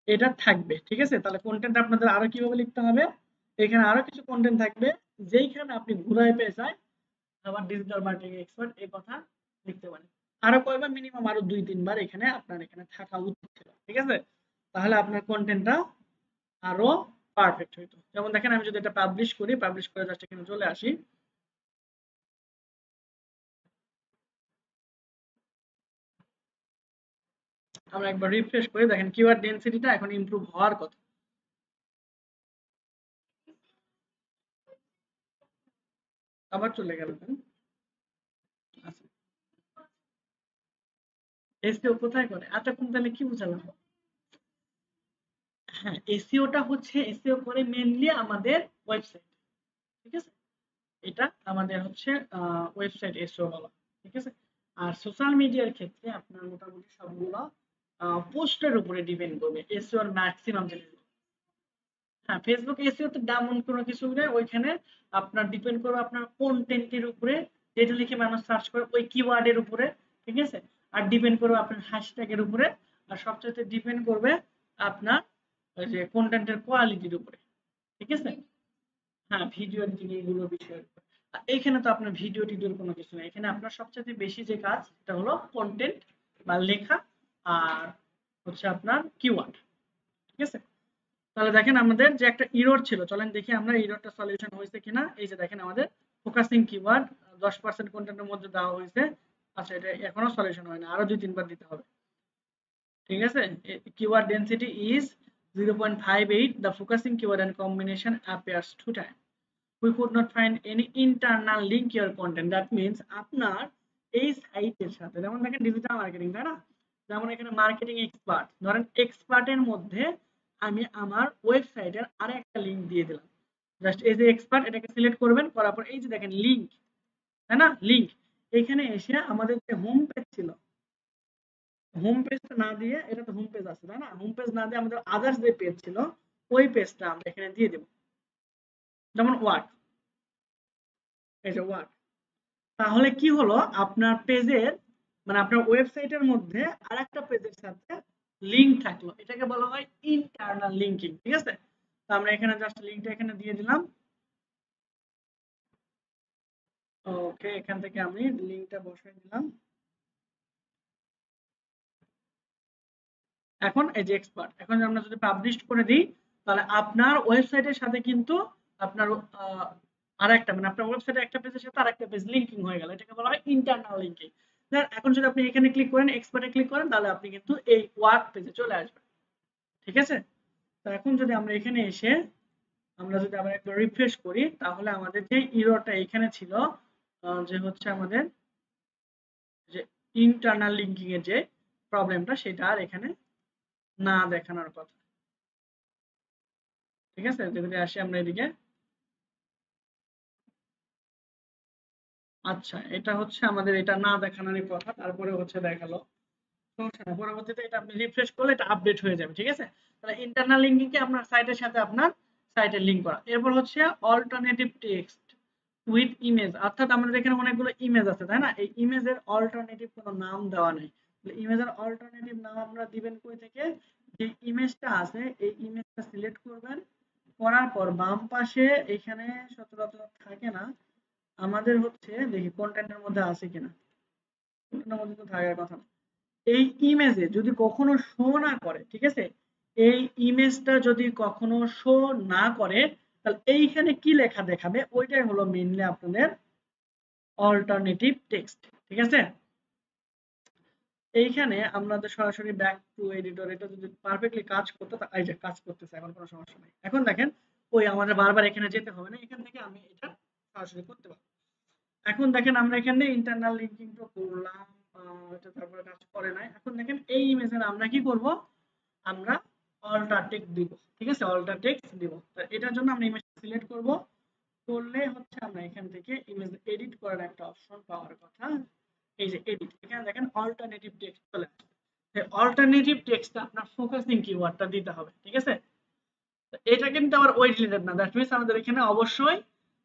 এটা থাকবে, ঠিক আছে? তাহলে কন্টেন্ট আপনাদের আরো কিভাবে লিখতে হবে, এখানে আরো কিছু কন্টেন্ট থাকবে যেইখানে আপনি ঘুরায় পেঁচায় আবার ডিজিটাল মার্কেটিং এক্সপার্ট এই কথা লিখতে পারেন। আরো কয়বার, মিনিমাম আরো 2-3 বার এখানে আপনার এখানে থাকা উচিত ছিল, ঠিক আছে? তাহলে আপনার কন্টেন্টটা আরো পারফেক্ট হইতো। যেমন দেখেন আমি যদি এটা পাবলিশ করি, পাবলিশ করে জাস্ট এখানে চলে আসি, আমরা একবার রিফ্রেশ করে দেখেন কিওয়ার্ড ডেনসিটিটা এখন ইমপ্রুভ হওয়ার কথা। আবার চলে গেল কেন? আচ্ছা, এসইও কোথায় করে এতক্ষণ, তাহলে কি বুঝালাম? হ্যাঁ, এসইওটা হচ্ছে এসইও করে মেইনলি আমাদের ওয়েবসাইট, ঠিক আছে? এটা আমাদের হচ্ছে ওয়েবসাইট এসইও বলা, ঠিক আছে? আর সোশ্যাল মিডিয়ার ক্ষেত্রে আপনার মোটামুটি সবগুলো পোস্টের উপরে ডিপেন্ড করবে এসইও এর ম্যাক্সিমাম জিনিসগুলো। হ্যাঁ, ফেসবুক এসইও তে তেমন কোনো কিছু নেই, ওইখানে আপনার ডিপেন্ড করবে আপনার কন্টেন্টের উপরে, যেটা লিখে মানুষ সার্চ করে ওই কিওয়ার্ডের উপরে, ঠিক আছে? আর ডিপেন্ড করবে আপনার হ্যাশট্যাগের উপরে, আর সবচেয়ে ডিপেন্ড করবে আপনার ওই যে কন্টেন্টের কোয়ালিটির উপরে, ঠিক আছে? হ্যাঁ, ভিডিও এডিটিং এইগুলোর বিষয়ের উপর। আর এইখানে তো আপনার ভিডিও টিডিওর কোনো কিছু নেই, এখানে আপনার সবচেয়ে বেশি যে কাজ সেটা হলো কন্টেন্ট বা লেখা, আর হচ্ছে আপনার কিওয়ার্ড, ঠিক আছে? তাহলে দেখেন আমাদের যে একটা এরর ছিল, চলেন দেখি আমরা এররটা সলিউশন হয়েছে কিনা। এই যে দেখেন আমাদের ফোকাসিং কিওয়ার্ড 10% কন্টেন্টের মধ্যে দেওয়া হয়েছে। আচ্ছা, এটা এখনো সলিউশন হয় না, আরো 2-3 বার দিতে হবে, ঠিক আছে? Keyword density is 0.58, the focusing keyword and combination appears 2 times, we could not find any internal link your content, that means আপনার এই সাইটের সাথে, যেমন দেখেন ডিজিটাল মার্কেটিং, তাই না? যেমন এখানে মার্কেটিং এক্সপার্ট, ধরেন এক্সপার্টের মধ্যে আমি আমার ওয়েবসাইটের আরেকটা লিংক দিয়ে দিলাম, জাস্ট এই যে এক্সপার্ট এটাকে সিলেক্ট করবেন, করার পর এই যে দেখেন লিংক, তাই না, লিঙ্ক। এখানে এসে আমাদের যে হোম পেজ ছিল, হোম পেজটা না দিয়ে, এটা তো হোম পেজ আছে তাই না, হোম পেজ না দিয়ে আমাদের আদার্স যে পেজ ছিল ওই পেজটা আমরা এখানে দিয়ে দেব, যেমন ওয়ার্ক, এই যে ওয়ার্ক। তাহলে কি হলো, আপনার পেজের মানে আপনার ওয়েবসাইটের মধ্যে আরেকটা পেজের সাথে লিংক থাকলো, এটাকে বলা হয় ইন্টারনাল লিঙ্কিং। ঠিক আছে, তো আমরা এখানে জাস্ট লিংকটা এখানে দিয়ে দিলাম। ওকে, এখান থেকে আমি লিংকটা বসাই দিলাম। এখন এই যে এক্সপার্ট, এখন আমরা যদি পাবলিশ করে দিই তাহলে আপনার ওয়েবসাইটের সাথে কিন্তু আপনার আরেকটা মানে আপনার ওয়েবসাইটে একটা পেজের সাথে আরেকটা পেজ লিংকিং হয়ে গেল, এটাকে বলা হয় ইন্টারনাল লিংকিং। এখন যদি আপনি এখানে ক্লিক করেন, এক্সপার্টে ক্লিক করেন, তাহলে আপনি কিন্তু এই ওয়ার্ক পেজে চলে আসবেন। ঠিক আছে, তো এখন যদি আমরা এখানে এসে আমরা যদি আবার একবার রিফ্রেশ করি, তাহলে আমাদের যে এররটা এখানে ছিল, যে হচ্ছে আমাদের যে ইন্টারনাল লিংকিং এর যে প্রবলেমটা, সেটা আর এখানে না দেখানোর কথা। ঠিক আছে, যদি আসি আমরা এদিকে, আচ্ছা এটা হচ্ছে আমাদের এটা না দেখানোরই কথা, তারপরে হচ্ছে দেখালো, সমস্যা নেই, পরবর্তীতে এটা আপনি রিফ্রেশ করলে এটা আপডেট হয়ে যাবে। ঠিক আছে, তাহলে ইন্টারনাল লিংকিং কে আপনার সাইটের সাথে আপনার সাইটের লিংক করা। এরপর হচ্ছে অল্টারনেটিভ টেক্সট উইথ ইমেজ, অর্থাৎ আমাদের এখানে অনেকগুলো ইমেজ আছে তাই না, এই ইমেজের অল্টারনেটিভ কোনো নাম দেওয়া নেই। ইমেজের অল্টারনেটিভ নাম আমরা দিবেন কই থেকে, যে ইমেজটা আছে এই ইমেজটা সিলেক্ট করবেন, করার পর বাম পাশে এখানে সচরাচর থাকে না, আমাদের হচ্ছে দেখি কন্টেন্টের মধ্যে আছে কিনা, কন্টেন্টের মধ্যে তো থাকার কথা না। এই ইমেজে যদি কখনো শো না করে, ঠিক আছে, এই ইমেজটা যদি কখনো শো না করে, তাহলে এইখানে কি লেখা দেখাবে, ওইটাই হলো মেইনলি আপনাদের অল্টারনেটিভ টেক্সট। ঠিক আছে, এইখানে আমাদের সরাসরি ব্যাক টু এডিটর, এটা যদি পারফেক্টলি কাজ করতে, এই যে কাজ করতেছে, এখন কোনো সমস্যা নাই। এখন দেখেন ওই আমাদের বারবার এখানে যেতে হবে না, এখান থেকে আমি এটা সরাসরি করতে পারবো। এখন দেখেন আমরা এখানে ইন্টারনাল লিংকিং তো করলাম, এটা তারপরে কাজ করে নাই। এখন দেখেন এই ইমেজের আমরা কি করব, আমরা অল্টার টেক্সট দিব। ঠিক আছে, অল্টার টেক্সট দিব, তো এটার জন্য আমরা ইমেজ সিলেক্ট করব, করলে হচ্ছে আমরা এখান থেকে ইমেজ এডিট করার একটা অপশন পাওয়ার কথা, এই যে এডিট, এখানে দেখেন অল্টারনেটিভ টেক্সট চলে আসছে। অল্টারনেটিভ টেক্সটটা আপনার ফোকাসিং কিওয়ার্ডটা দিতে হবে। ঠিক আছে, এটা কিন্তু আবার ওই রিলেটেড না, দ্যাট মিন্স আমাদের এখানে অবশ্যই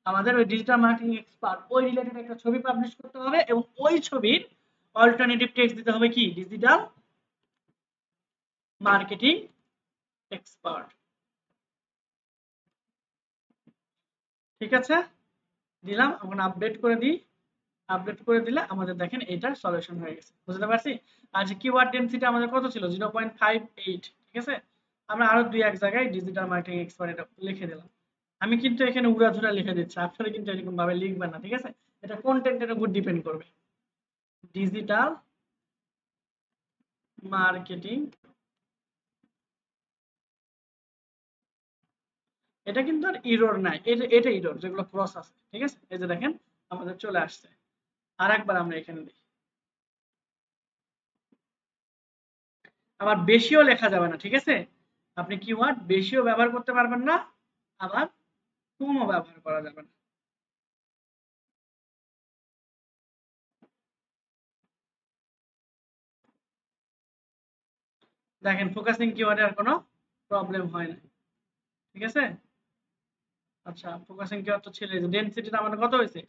আমাদের ওই ডিজিটাল মার্কেটিং এক্সপার্ট ওই রিলেটেড একটা ছবি পাবলিশ করতে হবে, এবং ওই ছবির অল্টারনেটিভ টেক্সট দিতে হবে কি, ডিজিটাল মার্কেটিং এক্সপার্ট। ঠিক আছে, দিলাম, এখন আপডেট করে দিই। আপডেট করে দিলে আমাদের দেখেন এটা সলিউশন হয়ে গেছে, বুঝতে পারছি। আর যে কিওয়ার্ড ডেনসিটি আমাদের কত ছিল, 0.58। ঠিক আছে, আমরা আরো দুই এক জায়গায় ডিজিটাল মার্কেটিং এক্সপার্ট এটা লিখে দিলাম। আমি কিন্তু এখানে উড়াধুরা লিখে দিচ্ছি, আপনারা কিন্তু এরকম ভাবে লিখবেন না। ঠিক আছে, এটা কন্টেন্টের উপর ডিপেন্ড করবে। ডিজিটাল মার্কেটিং, এটা কিন্তু আর এরর নাই, এটা এরর যেগুলো ক্রস আছে। ঠিক আছে, এই যে দেখেন আমাদের চলে আসছে। আর একবার আমরা এখানে দিই, আবার বেশিও লেখা যাবে না। ঠিক আছে, আপনি কিওয়ার্ড বেশিও ব্যবহার করতে পারবেন না, আবার কমও ব্যবহার করা যাবে না। দেখেন ফোকাসিং কিওয়ার্ডে আর কোনো প্রবলেম হয় না। ঠিক আছে, আচ্ছা ফোকাসিং কিওয়ার্ড তো ছিল, যে ডেনসিটিটা আমাদের কত হয়েছে,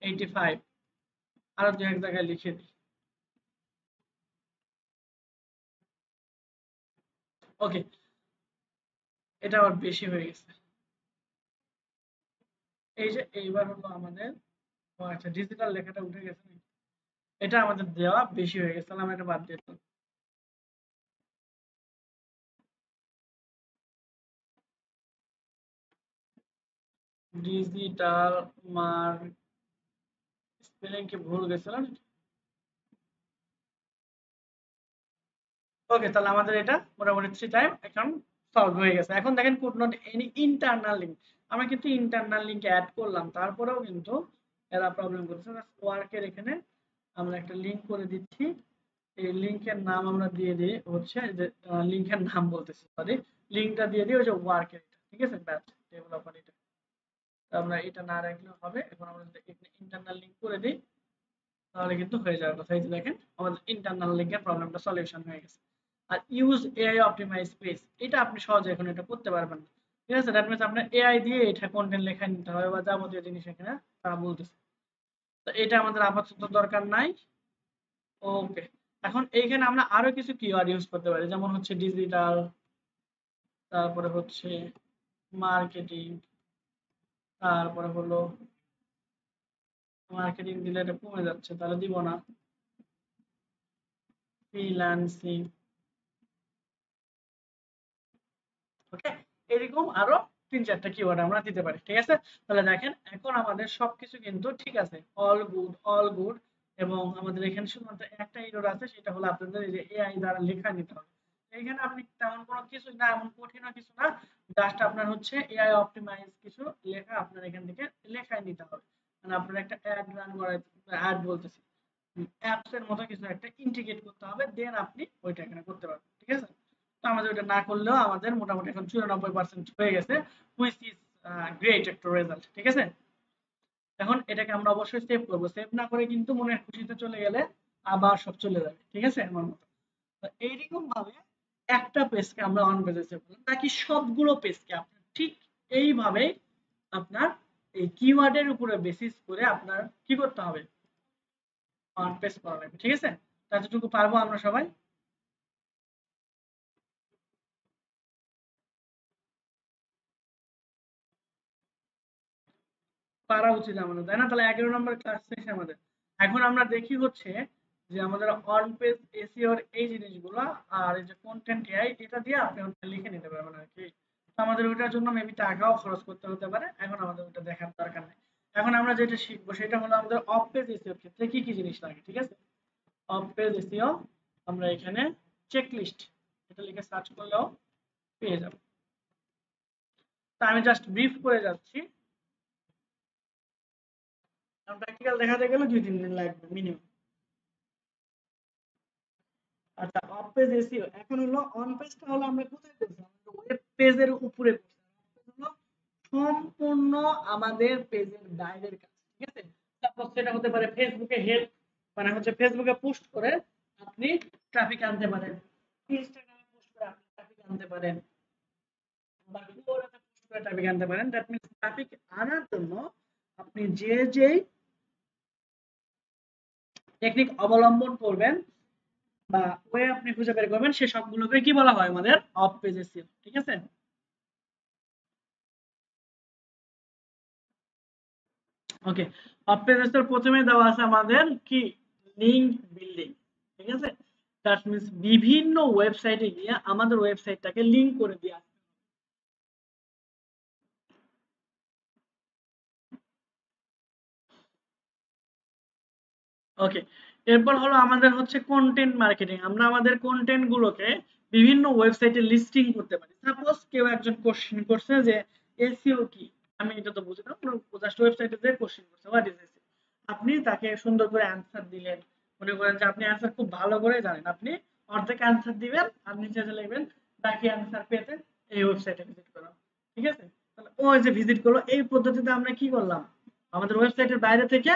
85। আরো দু এক জায়গায় লিখে দিই, ওকে, এটা আবার বেশি হয়ে গেছে। এই যে এইবার হলো আমাদের, ও আচ্ছা ডিজিটাল লেখাটা উঠে গেছে, এটা আমাদের দেওয়া বেশি হয়ে গেছে, তাহলে আমরা এটা বাদ দিয়ে দিলাম। ডিজিটাল মার্ক, স্পেলিং কি ভুল গেছিলাম। ওকে, তাহলে আমাদের এটা মোটামুটি 3 টাইম এখন সলভ হয়ে গেছে। এখন দেখেন could not any internal link, আমরা কিন্তু ইন্টারনাল লিংক অ্যাড করলাম, তারপরেও কিন্তু এরা প্রবলেম করছে। ওয়ার্কের এখানে আমরা একটা লিংক করে দিচ্ছি, এই লিংকের নাম আমরা দিয়ে দিই হচ্ছে যে লিংকের নাম বলতেছি সরি, লিংকটা দিয়ে দিই ওই যে ওয়ার্কের, ঠিক আছে, ব্যাচ ডেভেলপার এটা। আমরা এটা না রাখলেও হবে। এখন আমরা যদি এখানে ইন্টারনাল লিংক করে দিই তাহলে কিন্তু হয়ে যাওয়ার কথা। এই যে দেখেন আমাদের ইন্টারনাল লিংকের প্রবলেমটা সলিউশন হয়ে গেছে। আর ইউজ এআই অপটিমাইজ পেজ, এটা আপনি সহজে এখন এটা করতে পারবেন না। ঠিক আছে, দ্যাট মিন্স আপনার এআই দিয়ে এটা কন্টেন্ট লেখা নিতে হবে বা যাবতীয় জিনিস এখানে তারা বলতেছে। তো এটা আমাদের আপাতত দরকার নাই। ওকে, এখন এইখানে আমরা আরো কিছু কিওয়ার্ড ইউজ করতে পারি, যেমন হচ্ছে ডিজিটাল, তারপরে হচ্ছে মার্কেটিং, তারপরে হলো মার্কেটিং দিলে এটা কমে যাচ্ছে তাহলে দিব না, ফ্রিল্যান্সিং। ওকে, এরকম আরো 3-4টা কিওয়ার্ড আমরা দিতে পারি। ঠিক আছে, তাহলে দেখেন এখন আমাদের সবকিছু কিন্তু ঠিক আছে, অল গুড অল গুড। এবং আমাদের এখানে শুধুমাত্র একটা এরর আছে, সেটা হলো আপনাদের এই যে এআই দ্বারা লেখা নিতে হবে। এখানে আপনি তেমন কোনো কিছু না, এমন কঠিনও কিছু না, জাস্ট আপনার হচ্ছে এআই অপটিমাইজ কিছু লেখা আপনার এখান থেকে লেখায় নিতে হবে। মানে আপনার একটা অ্যাড রান করা, অ্যাড বলতেছি, অ্যাপস এর মতো কিছু একটা ইন্টিগ্রেট করতে হবে, দেন আপনি ওইটা এখানে করতে পারবেন। ঠিক আছে, তো আমাদের ওটা না করলেও আমাদের মোটামুটি এখন 94% হয়ে গেছে, হুইচ ইজ গ্রেট একটা রেজাল্ট। ঠিক আছে, এখন এটাকে আমরা অবশ্যই সেভ করব, সেভ না করে কিন্তু মনের খুশিতে চলে গেলে আবার সব চলে যাবে। ঠিক আছে, আমার মতো। তো এইরকম ভাবে একটা পেজকে আমরা অন পেজে সেভ করলাম, বাকি সবগুলো পেজকে আপনার ঠিক এইভাবে আপনার এই কিওয়ার্ডের উপরে বেসিস করে আপনার কি করতে হবে, অন পেজ করা লাগবে। ঠিক আছে, ততটুকু পারবো আমরা সবাই। পারা উচিত আমাদের, তাই না? তাহলে 11 নম্বর ক্লাস শেষ আমাদের। এখন আমরা দেখি হচ্ছে যে আমাদের অন পেজ এসইওর এই জিনিসগুলো আর এই যে কন্টেন্ট এআই, এটা দিয়ে আপনি ওটা লিখে নিতে পারবেন আর কি। তো আমাদের ওটার জন্য মেবি টাকাও খরচ করতে হতে পারে, এখন আমাদের ওটা দেখার দরকার নেই। এখন আমরা যেটা শিখবো সেটা হলো আমাদের অফ পেজ এসইওর ক্ষেত্রে কি কি জিনিস লাগে। ঠিক আছে, অফ পেজ এসইও আমরা এখানে চেকলিস্ট এটা লিখে সার্চ করলেও পেয়ে যাবো। তা আমি জাস্ট ব্রিফ করে যাচ্ছি, কারণ প্র্যাকটিক্যাল দেখাতে গেলে 2-3 দিন লাগবে মিনিমাম। আচ্ছা, অফ পেজ এসইও এখন হলো, অন পেজটা হলো আমরা কোথায় করছি, ওয়েব পেজের উপরে করছি। হলো সম্পূর্ণ আমাদের পেজের বাইরের কাজ। ঠিক আছে, তারপর সেটা হতে পারে ফেসবুকে হেল্প, মানে হচ্ছে ফেসবুকে পোস্ট করে আপনি ট্রাফিক আনতে পারেন, ইনস্টাগ্রামে পোস্ট করে আপনি ট্রাফিক আনতে পারেন, বা কুয়োরাতে পোস্ট করে ট্রাফিক আনতে পারেন। দ্যাট মিন্স ট্রাফিক আনার জন্য আপনি যে যেই টেকনিক অবলম্বন করবেন বা ওয়ে আপনি খুঁজে বের করবেন, সে সবগুলোকে কি বলা হয়, আমাদের অফ পেজ এসইও। ঠিক আছে, ওকে। অফ পেজ এসইও প্রথমে দেওয়া আছে আমাদের কি, লিংক বিল্ডিং। ঠিক আছে, দ্যাট মিন্স বিভিন্ন ওয়েবসাইটে গিয়ে আমাদের ওয়েবসাইটটাকে লিংক করে দেওয়া। ওকে, এরপর হলো আমাদের হচ্ছে কন্টেন্ট মার্কেটিং। আমরা আমাদের কন্টেন্ট গুলোকে বিভিন্ন ওয়েবসাইটে লিস্টিং করতে পারি। সাপোজ কেউ একজন কোশ্চেন করছে যে এসইও কি, আমি এটা তো বুঝি না, জাস্ট ওয়েবসাইটে যে কোশ্চেন করছে হোয়াট ইজ এসইও, আপনি তাকে সুন্দর করে অ্যানসার দিলেন। মনে করেন যে আপনি অ্যানসার খুব ভালো করে জানেন, আপনি অর্ধেক অ্যানসার দিবেন আর নিচে যে লিখবেন বাকি অ্যানসার পেতে এই ওয়েবসাইটে ভিজিট করুন। ঠিক আছে, তাহলে ও যে ভিজিট করলো, এই পদ্ধতিতে আমরা কি করলাম, আমাদের ওয়েবসাইটের বাইরে থেকে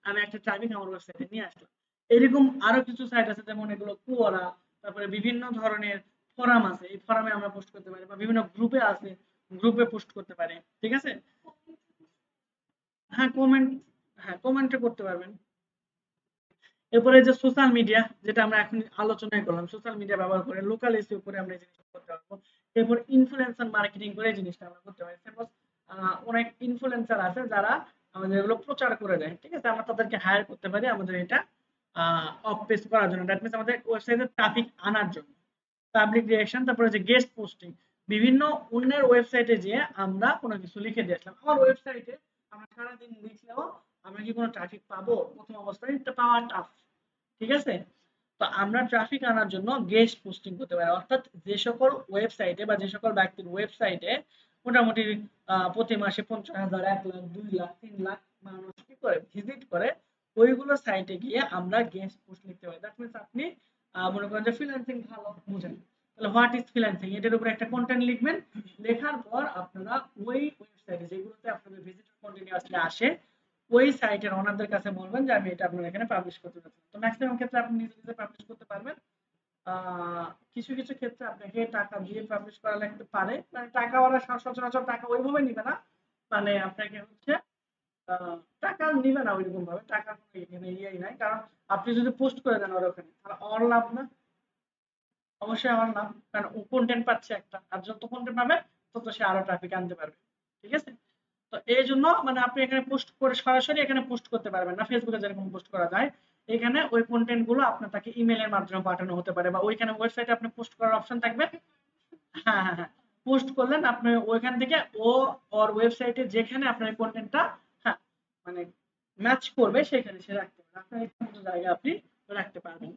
আমি একটা ট্রাফিক আমার ওয়েবসাইটে নিয়ে আসলাম। এরকম আরো কিছু সাইট আছে, যেমন এগুলো কুয়ারা, তারপরে বিভিন্ন ধরনের ফোরাম আছে, এই ফোরামে আমরা পোস্ট করতে পারি, বা বিভিন্ন গ্রুপে আছে, গ্রুপে পোস্ট করতে পারি। ঠিক আছে, হ্যাঁ কমেন্ট, হ্যাঁ কমেন্টে করতে পারবেন। এরপরে যে সোশ্যাল মিডিয়া, যেটা আমরা এখন আলোচনা করলাম, সোশ্যাল মিডিয়া ব্যবহার করে লোকাল এসইও করে আমরা এই জিনিসটা করতে পারবো। এরপর ইনফ্লুয়েন্সার মার্কেটিং করে এই জিনিসটা আমরা করতে পারি। সাপোজ অনেক ইনফ্লুয়েন্সার আছে যারা আমাদের এগুলো প্রচার করে দেয়। ঠিক আছে, আমরা তাদেরকে হায়ার করতে পারি আমাদের এটা অফ পেজ করার জন্য, দ্যাট মিন্স আমাদের ওয়েবসাইটে ট্রাফিক আনার জন্য। পাবলিক রিঅ্যাকশন, তারপরে যে গেস্ট পোস্টিং, বিভিন্ন অন্যের ওয়েবসাইটে যেয়ে আমরা কোনো কিছু লিখে দিয়ে আসলাম। আমার ওয়েবসাইটে আমরা সারাদিন লিখলেও আমরা কি কোনো ট্রাফিক পাবো? প্রথম অবস্থায় এটা পাওয়া টাফ। ঠিক আছে, তো আমরা ট্রাফিক আনার জন্য গেস্ট পোস্টিং করতে পারি, অর্থাৎ যে সকল ওয়েবসাইটে বা যে সকল ব্যক্তির ওয়েবসাইটে মোটামুটি প্রতি মাসে 50,000, 1 লাখ, 2 লাখ, 3 লাখ মানুষ কি করে ভিজিট করে, ওইগুলো সাইটে গিয়ে আমরা গেস্ট পোস্ট লিখতে পারি। দ্যাট মিন্স আপনি মনে করেন যে ফ্রিল্যান্সিং ভালো বুঝেন, তাহলে হোয়াট ইজ ফ্রিল্যান্সিং, এটার উপরে একটা কন্টেন্ট লিখবেন। লেখার পর আপনারা ওই ওয়েবসাইটে যেগুলোতে আপনাদের ভিজিটর আসলে আসে ওই সাইটের ওনারদের কাছে বলবেন যে আমি এটা আপনার এখানে পাবলিশ করতে চাচ্ছি। তো ম্যাক্সিমাম ক্ষেত্রে আপনি নিজে নিজে পাবলিশ করতে পারবেন। কিছু কিছু ক্ষেত্রে আপনাকে টাকা দিয়ে পাবলিশ করা লাগতে পারে, মানে টাকাওয়ালা সচরাচর টাকা ওইভাবে নিবে না, মানে আপনাকে হচ্ছে টাকা নিবে না ওইরকম ভাবে, টাকার কোনো এখানে ইয়েই নাই, কারণ আপনি যদি পোস্ট করে দেন ওর ওখানে তাহলে আমার লাভ না, অবশ্যই আমার লাভ, কারণ ও কন্টেন্ট পাচ্ছে একটা, আর যত কন্টেন্ট পাবে তত সে আরো ট্রাফিক আনতে পারবে, ঠিক আছে। তো এই জন্য মানে আপনি এখানে পোস্ট করে সরাসরি এখানে পোস্ট করতে পারবেন না, ফেসবুকে যেরকম পোস্ট করা যায় এখানে ওই কন্টেন্ট গুলো আপনার তাকে ইমেলের মাধ্যমে পাঠানো হতে পারে, বা ওইখানে ওয়েবসাইটে আপনি পোস্ট করার অপশন থাকবে। হ্যাঁ হ্যাঁ হ্যাঁ, পোস্ট করলেন আপনি ওইখান থেকে ও ওর ওয়েবসাইটে যেখানে আপনার কন্টেন্টটা হ্যাঁ মানে ম্যাচ করবে সেখানে সে রাখতে পারবে, আপনার ইচ্ছা মতো জায়গায় আপনি রাখতে পারবেন।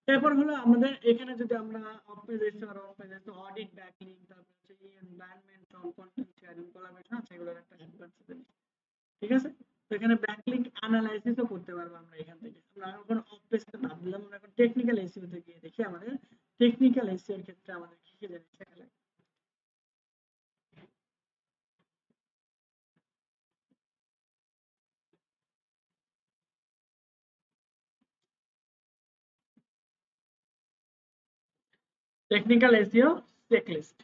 এরপর হলো আমাদের এখানে যদি আমরা অফ পেজ এসে অফ পেজ এসে অডিট ব্যাকলিংক, তারপর হচ্ছে environment on content sharing collaboration আছে, এগুলোর একটা অ্যাডভান্স জিনিস, ঠিক আছে। তো এখানে ব্যাকলিংক অ্যানালাইসিসও করতে পারবো আমরা এখান থেকে। আমরা এখন অফ পেজটা বাদ দিলাম, আমরা এখন টেকনিক্যাল এসইও তে গিয়ে দেখি আমাদের টেকনিক্যাল এসইও এর ক্ষেত্রে আমাদের কি কি জিনিস শেখা লাগে। Technical SEO checklist.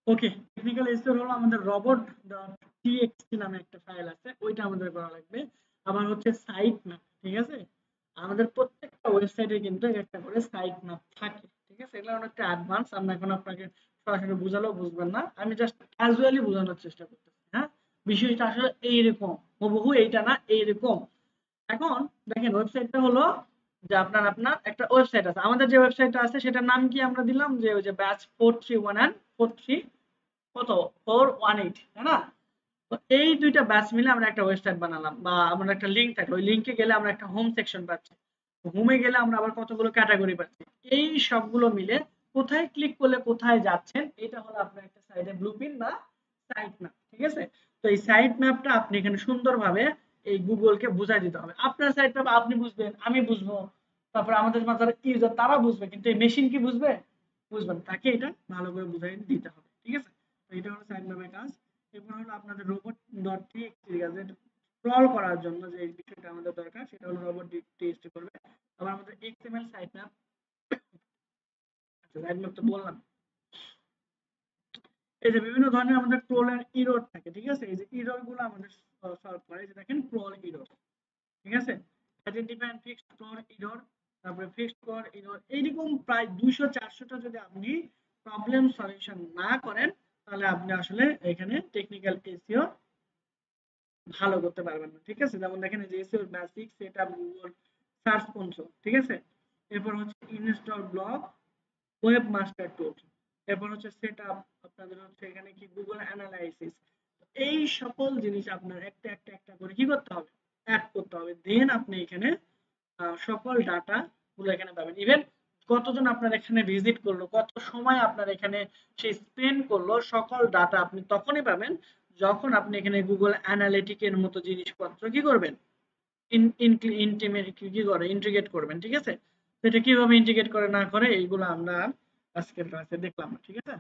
Okay, technical SEO হলো আমাদের robot.txt নামে একটা ফাইল আছে, ওইটা আমাদের করা লাগবে। আবার হচ্ছে সাইট ম্যাপ, ঠিক আছে। আমাদের প্রত্যেকটা ওয়েবসাইটে কিন্তু একটা করে সাইট ম্যাপ থাকে, ঠিক আছে। এগুলো অনেকটা অ্যাডভান্স, আমরা এখন আপনাকে সরাসরি বুঝালেও বুঝবেন না, আমি জাস্ট ক্যাজুয়ালি বোঝানোর চেষ্টা করতেছি। হ্যাঁ, বিষয়টা আসলে এইরকম, হুবহু এইটা না, এইরকম। এখন দেখেন ওয়েবসাইটটা হলো যে আপনার আপনার একটা ওয়েবসাইট আছে, আমাদের যে ওয়েবসাইটটা আছে সেটার নাম কি আমরা দিলাম যে ওই যে ব্যাচ 431 এন্ড 43 কত 418, তাই না। তো এই দুইটা ব্যাচ মিলে আমরা একটা ওয়েবসাইট বানালাম, বা আমরা একটা লিংক থাকলো, ওই লিংকে গেলে আমরা একটা হোম সেকশন পাচ্ছি, হোমে গেলে আমরা আবার কতগুলো ক্যাটাগরি পাচ্ছি, এই সবগুলো মিলে কোথায় ক্লিক করলে কোথায় যাচ্ছেন এটা হলো আপনার একটা সাইডে ব্লুপ্রিন্ট বা সাইট ম্যাপ, ঠিক আছে। তো এই সাইট ম্যাপটা আপনি এখানে সুন্দরভাবে এই গুগলকে বুঝাই দিতে হবে, আপনার সাইট ম্যাপ আপনি বুঝবেন, আমি বুঝবো, তারপর আমাদের যারা ইউজার তারা বুঝবে, কিন্তু এই মেশিন কি বুঝবে, বুঝবেন, তাকে এটা ভালো করে বুঝাই দিতে হবে, ঠিক আছে। তো এটা হলো সাইট ম্যাপের কাজ। এরপর হলো আপনাদের robot.txt কাজ, ক্রল করার জন্য যে বিষয়টা আমাদের দরকার সেটা হলো robot.txt করবে। আবার আমাদের XML সাইট ম্যাপ, আচ্ছা সাইট ম্যাপ তো বললাম। এই যে বিভিন্ন ধরনের আমাদের ক্রল এর ইরর থাকে, ঠিক আছে, এই যে ইরর গুলো আমাদের সলভ করে, এই যে দেখেন ক্রল ইরর, ঠিক আছে, identify and fix crawl error, তারপরে ফিক্স ক্রল ইরর, এইরকম প্রায় 200-400টা যদি আপনি প্রবলেম সলিউশন না করেন তাহলে আপনি আসলে এখানে টেকনিক্যাল এসইও ভালো করতে পারবেন না, ঠিক আছে। যেমন দেখেন এই যে SEO basic setup Google search console, ঠিক আছে। এরপর হচ্ছে ইনস্টল ব্লগ ওয়েব মাস্টার টুল, এরপর হচ্ছে সেটআপ, আপনাদের হচ্ছে এখানে কি গুগল অ্যানালাইসিস, এই সকল জিনিস আপনার একটা একটা একটা করে কি করতে হবে, অ্যাড করতে হবে, দেন আপনি এখানে সকল ডাটা গুলো এখানে পাবেন। ইভেন কতজন আপনার এখানে ভিজিট করলো, কত সময় আপনার এখানে সে স্পেন্ড করলো, সকল ডাটা আপনি তখনই পাবেন যখন আপনি এখানে গুগল অ্যানালিটিকের মতো জিনিসপত্র কি করবেন, কি করে ইন্টিগ্রেট করবেন, ঠিক আছে। তো এটা কিভাবে ইন্টিগ্রেট করে না করে এইগুলো আমরা আজকের ক্লাসে দেখলাম, ঠিক আছে।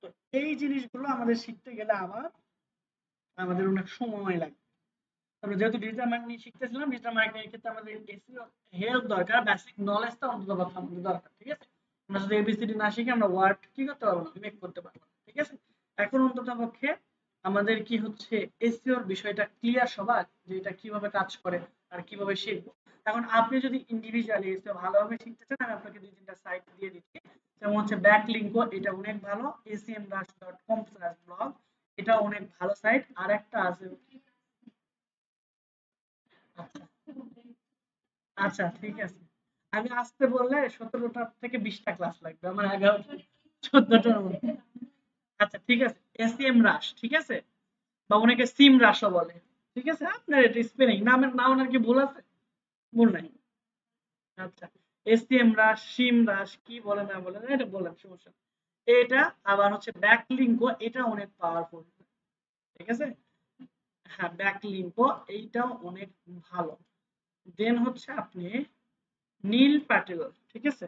তো এই জিনিসগুলো আমাদের শিখতে গেলে আমাদের অনেক সময় লাগে। আমরা যেহেতু ডিজিটাল মার্কেটিং শিখতেছিলাম, ডিজিটাল মার্কেটিং এর ক্ষেত্রে আমাদের এসইও হেল্প দরকার, বেসিক নলেজটা অন্তত পক্ষে আমাদের দরকার, ঠিক আছে। আমরা যদি এবিসিডি না শিখে আমরা ওয়ার্ড কি করতে পারবো না, মেক করতে পারবো না, ঠিক আছে। এখন অন্তত পক্ষে আমাদের কি হচ্ছে এসইওর বিষয়টা ক্লিয়ার সবার, যে এটা কিভাবে কাজ করে আর কিভাবে শিখবো। এখন আপনি যদি ইন্ডিভিজুয়ালি এসইও ভালোভাবে শিখতে চান, আমি আপনাকে 2-3টা সাইট দিয়ে দিচ্ছি, যেমন হচ্ছে ব্যাকলিঙ্কো, এটা অনেক ভালো, acmrush.com/blog, এটা অনেক ভালো সাইট। আর একটা আছে, আচ্ছা আচ্ছা ঠিক আছে, আমি আসতে বললে 17টা থেকে 20টা ক্লাস লাগবে, আমার 11টা 14টার মধ্যে। আচ্ছা ঠিক আছে, এসএম রাশ, ঠিক আছে, বা অনেকে সিম রাশও বলে, ঠিক আছে। আপনার এটা স্পেলিং নামের নাম আর কি ভুল আছে, ভুল নাই। আচ্ছা, এসএম রাশ, সিম রাশ, কি বলে না বলে না এটা বললাম, সমস্যা নেই। এটা আবার হচ্ছে ব্যাকলিঙ্কও, এটা অনেক পাওয়ারফুল, ঠিক আছে। হ্যাঁ, ব্যাকলিঙ্কও এইটাও অনেক ভালো। দেন হচ্ছে আপনি নীল প্যাটেল, ঠিক আছে,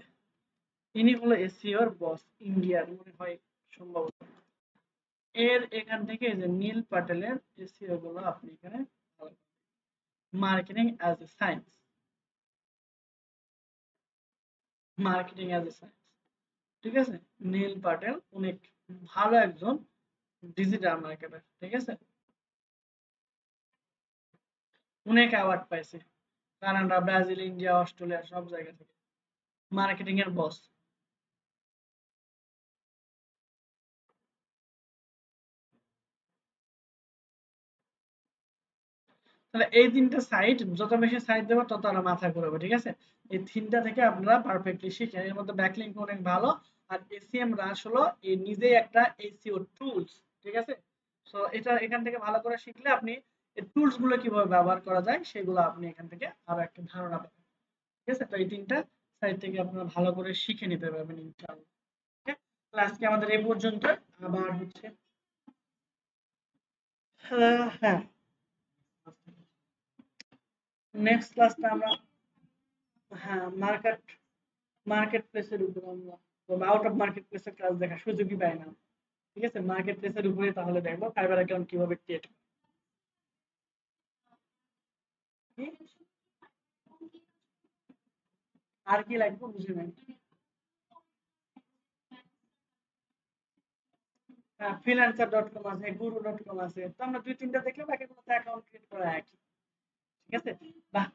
ইনি হলো এসইওর বস ইন্ডিয়ার, মনে হয় সম্ভবত। এর এখান থেকে এই যে নীল পাটেলের এসইও গুলো আপনি এখানে marketing as a science, marketing as a science, ঠিক আছে। নীল পাটেল অনেক ভালো একজন ডিজিটাল মার্কেটার, ঠিক আছে। অনেক অ্যাওয়ার্ড পাইছে, কানাডা, ব্রাজিল, ইন্ডিয়া, অস্ট্রেলিয়া সব জায়গা থেকে, মার্কেটিং এর বস। তাহলে এই তিনটা সাইট যত বেশি সাইট দেবো তত আরো মাথা ঘুরাবে, ঠিক আছে। এই তিনটা থেকে আপনারা পারফেক্টলি শিখেন। এর মধ্যে ব্যাকলিংক অনেক ভালো। আর এসিএম রাশ হলো এই নিজেই একটা এসইও টুলস, ঠিক আছে। সো এটা এখান থেকে ভালো করে শিখলে আপনি এই টুলস গুলো কিভাবে ব্যবহার করা যায় সেগুলো আপনি এখান থেকে আরো একটা ধারণা পাবেন, ঠিক আছে। তো এই তিনটা সাইট থেকে আপনারা ভালো করে শিখে নিতে পারবেন ইনশাআল্লাহ। ওকে, তাহলে আজকে আমাদের এই পর্যন্ত। আবার হচ্ছে হ্যাঁ, নেক্সট ক্লাসটা আমরা, হ্যাঁ, মার্কেট প্লেসের উপর আমরা আউট অফ মার্কেট প্লেসের ক্লাস দেখার সুযোগই পাই না, ঠিক আছে। মার্কেট প্লেসের উপরে তাহলে দেখবো ফাইবার অ্যাকাউন্ট কিভাবে ক্রিয়েট কি আর কি লাগবে বুঝে নেন। ফ্রিল্যান্সার.কম আছে, গুরু.কম আছে, তো আমরা দুই তিনটা দেখলে বাকিগুলোতে অ্যাকাউন্ট ক্রিয়েট করা একই, ঠিক আছে। বাহ,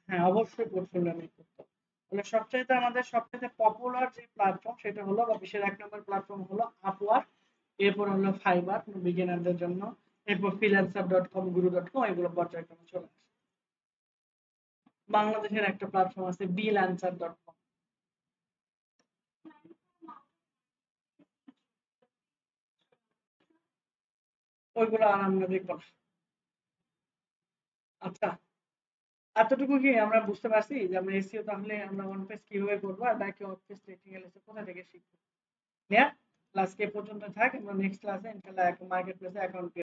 হ্যাঁ, অবশ্যই পোর্টফোলিও মেক করতে হবে। তাহলে সবচাইতে আমাদের সবচাইতে পপুলার যে প্ল্যাটফর্ম সেটা হলো বা বিশ্বের 1 নম্বর প্ল্যাটফর্ম হলো আপওয়ার্ক, এরপর হলো ফাইবার বিগিনারদের জন্য, এরপর ফ্রিল্যান্সার.কম, গুরু.কম, এগুলো পর্যায়ক্রমে চলে আসে। বাংলাদেশের একটা প্ল্যাটফর্ম আছে বিল্যান্সার.কম, ওইগুলো আর আমরা দেখবো না। আচ্ছা, এতটুকু কি আমরা বুঝতে পারছি যে আমরা এসইও তাহলে আমরা ওয়ান পেজ কিভাবে করবো আর বাকি অফ পেজ টেকনিক্যাল এসে কোথা থেকে শিখবো। ক্লিয়ার? ক্লাস কে পর্যন্ত থাক, আমরা নেক্সট ক্লাসে ইনশাআল্লাহ মার্কেট প্লেসে অ্যাকাউন্ট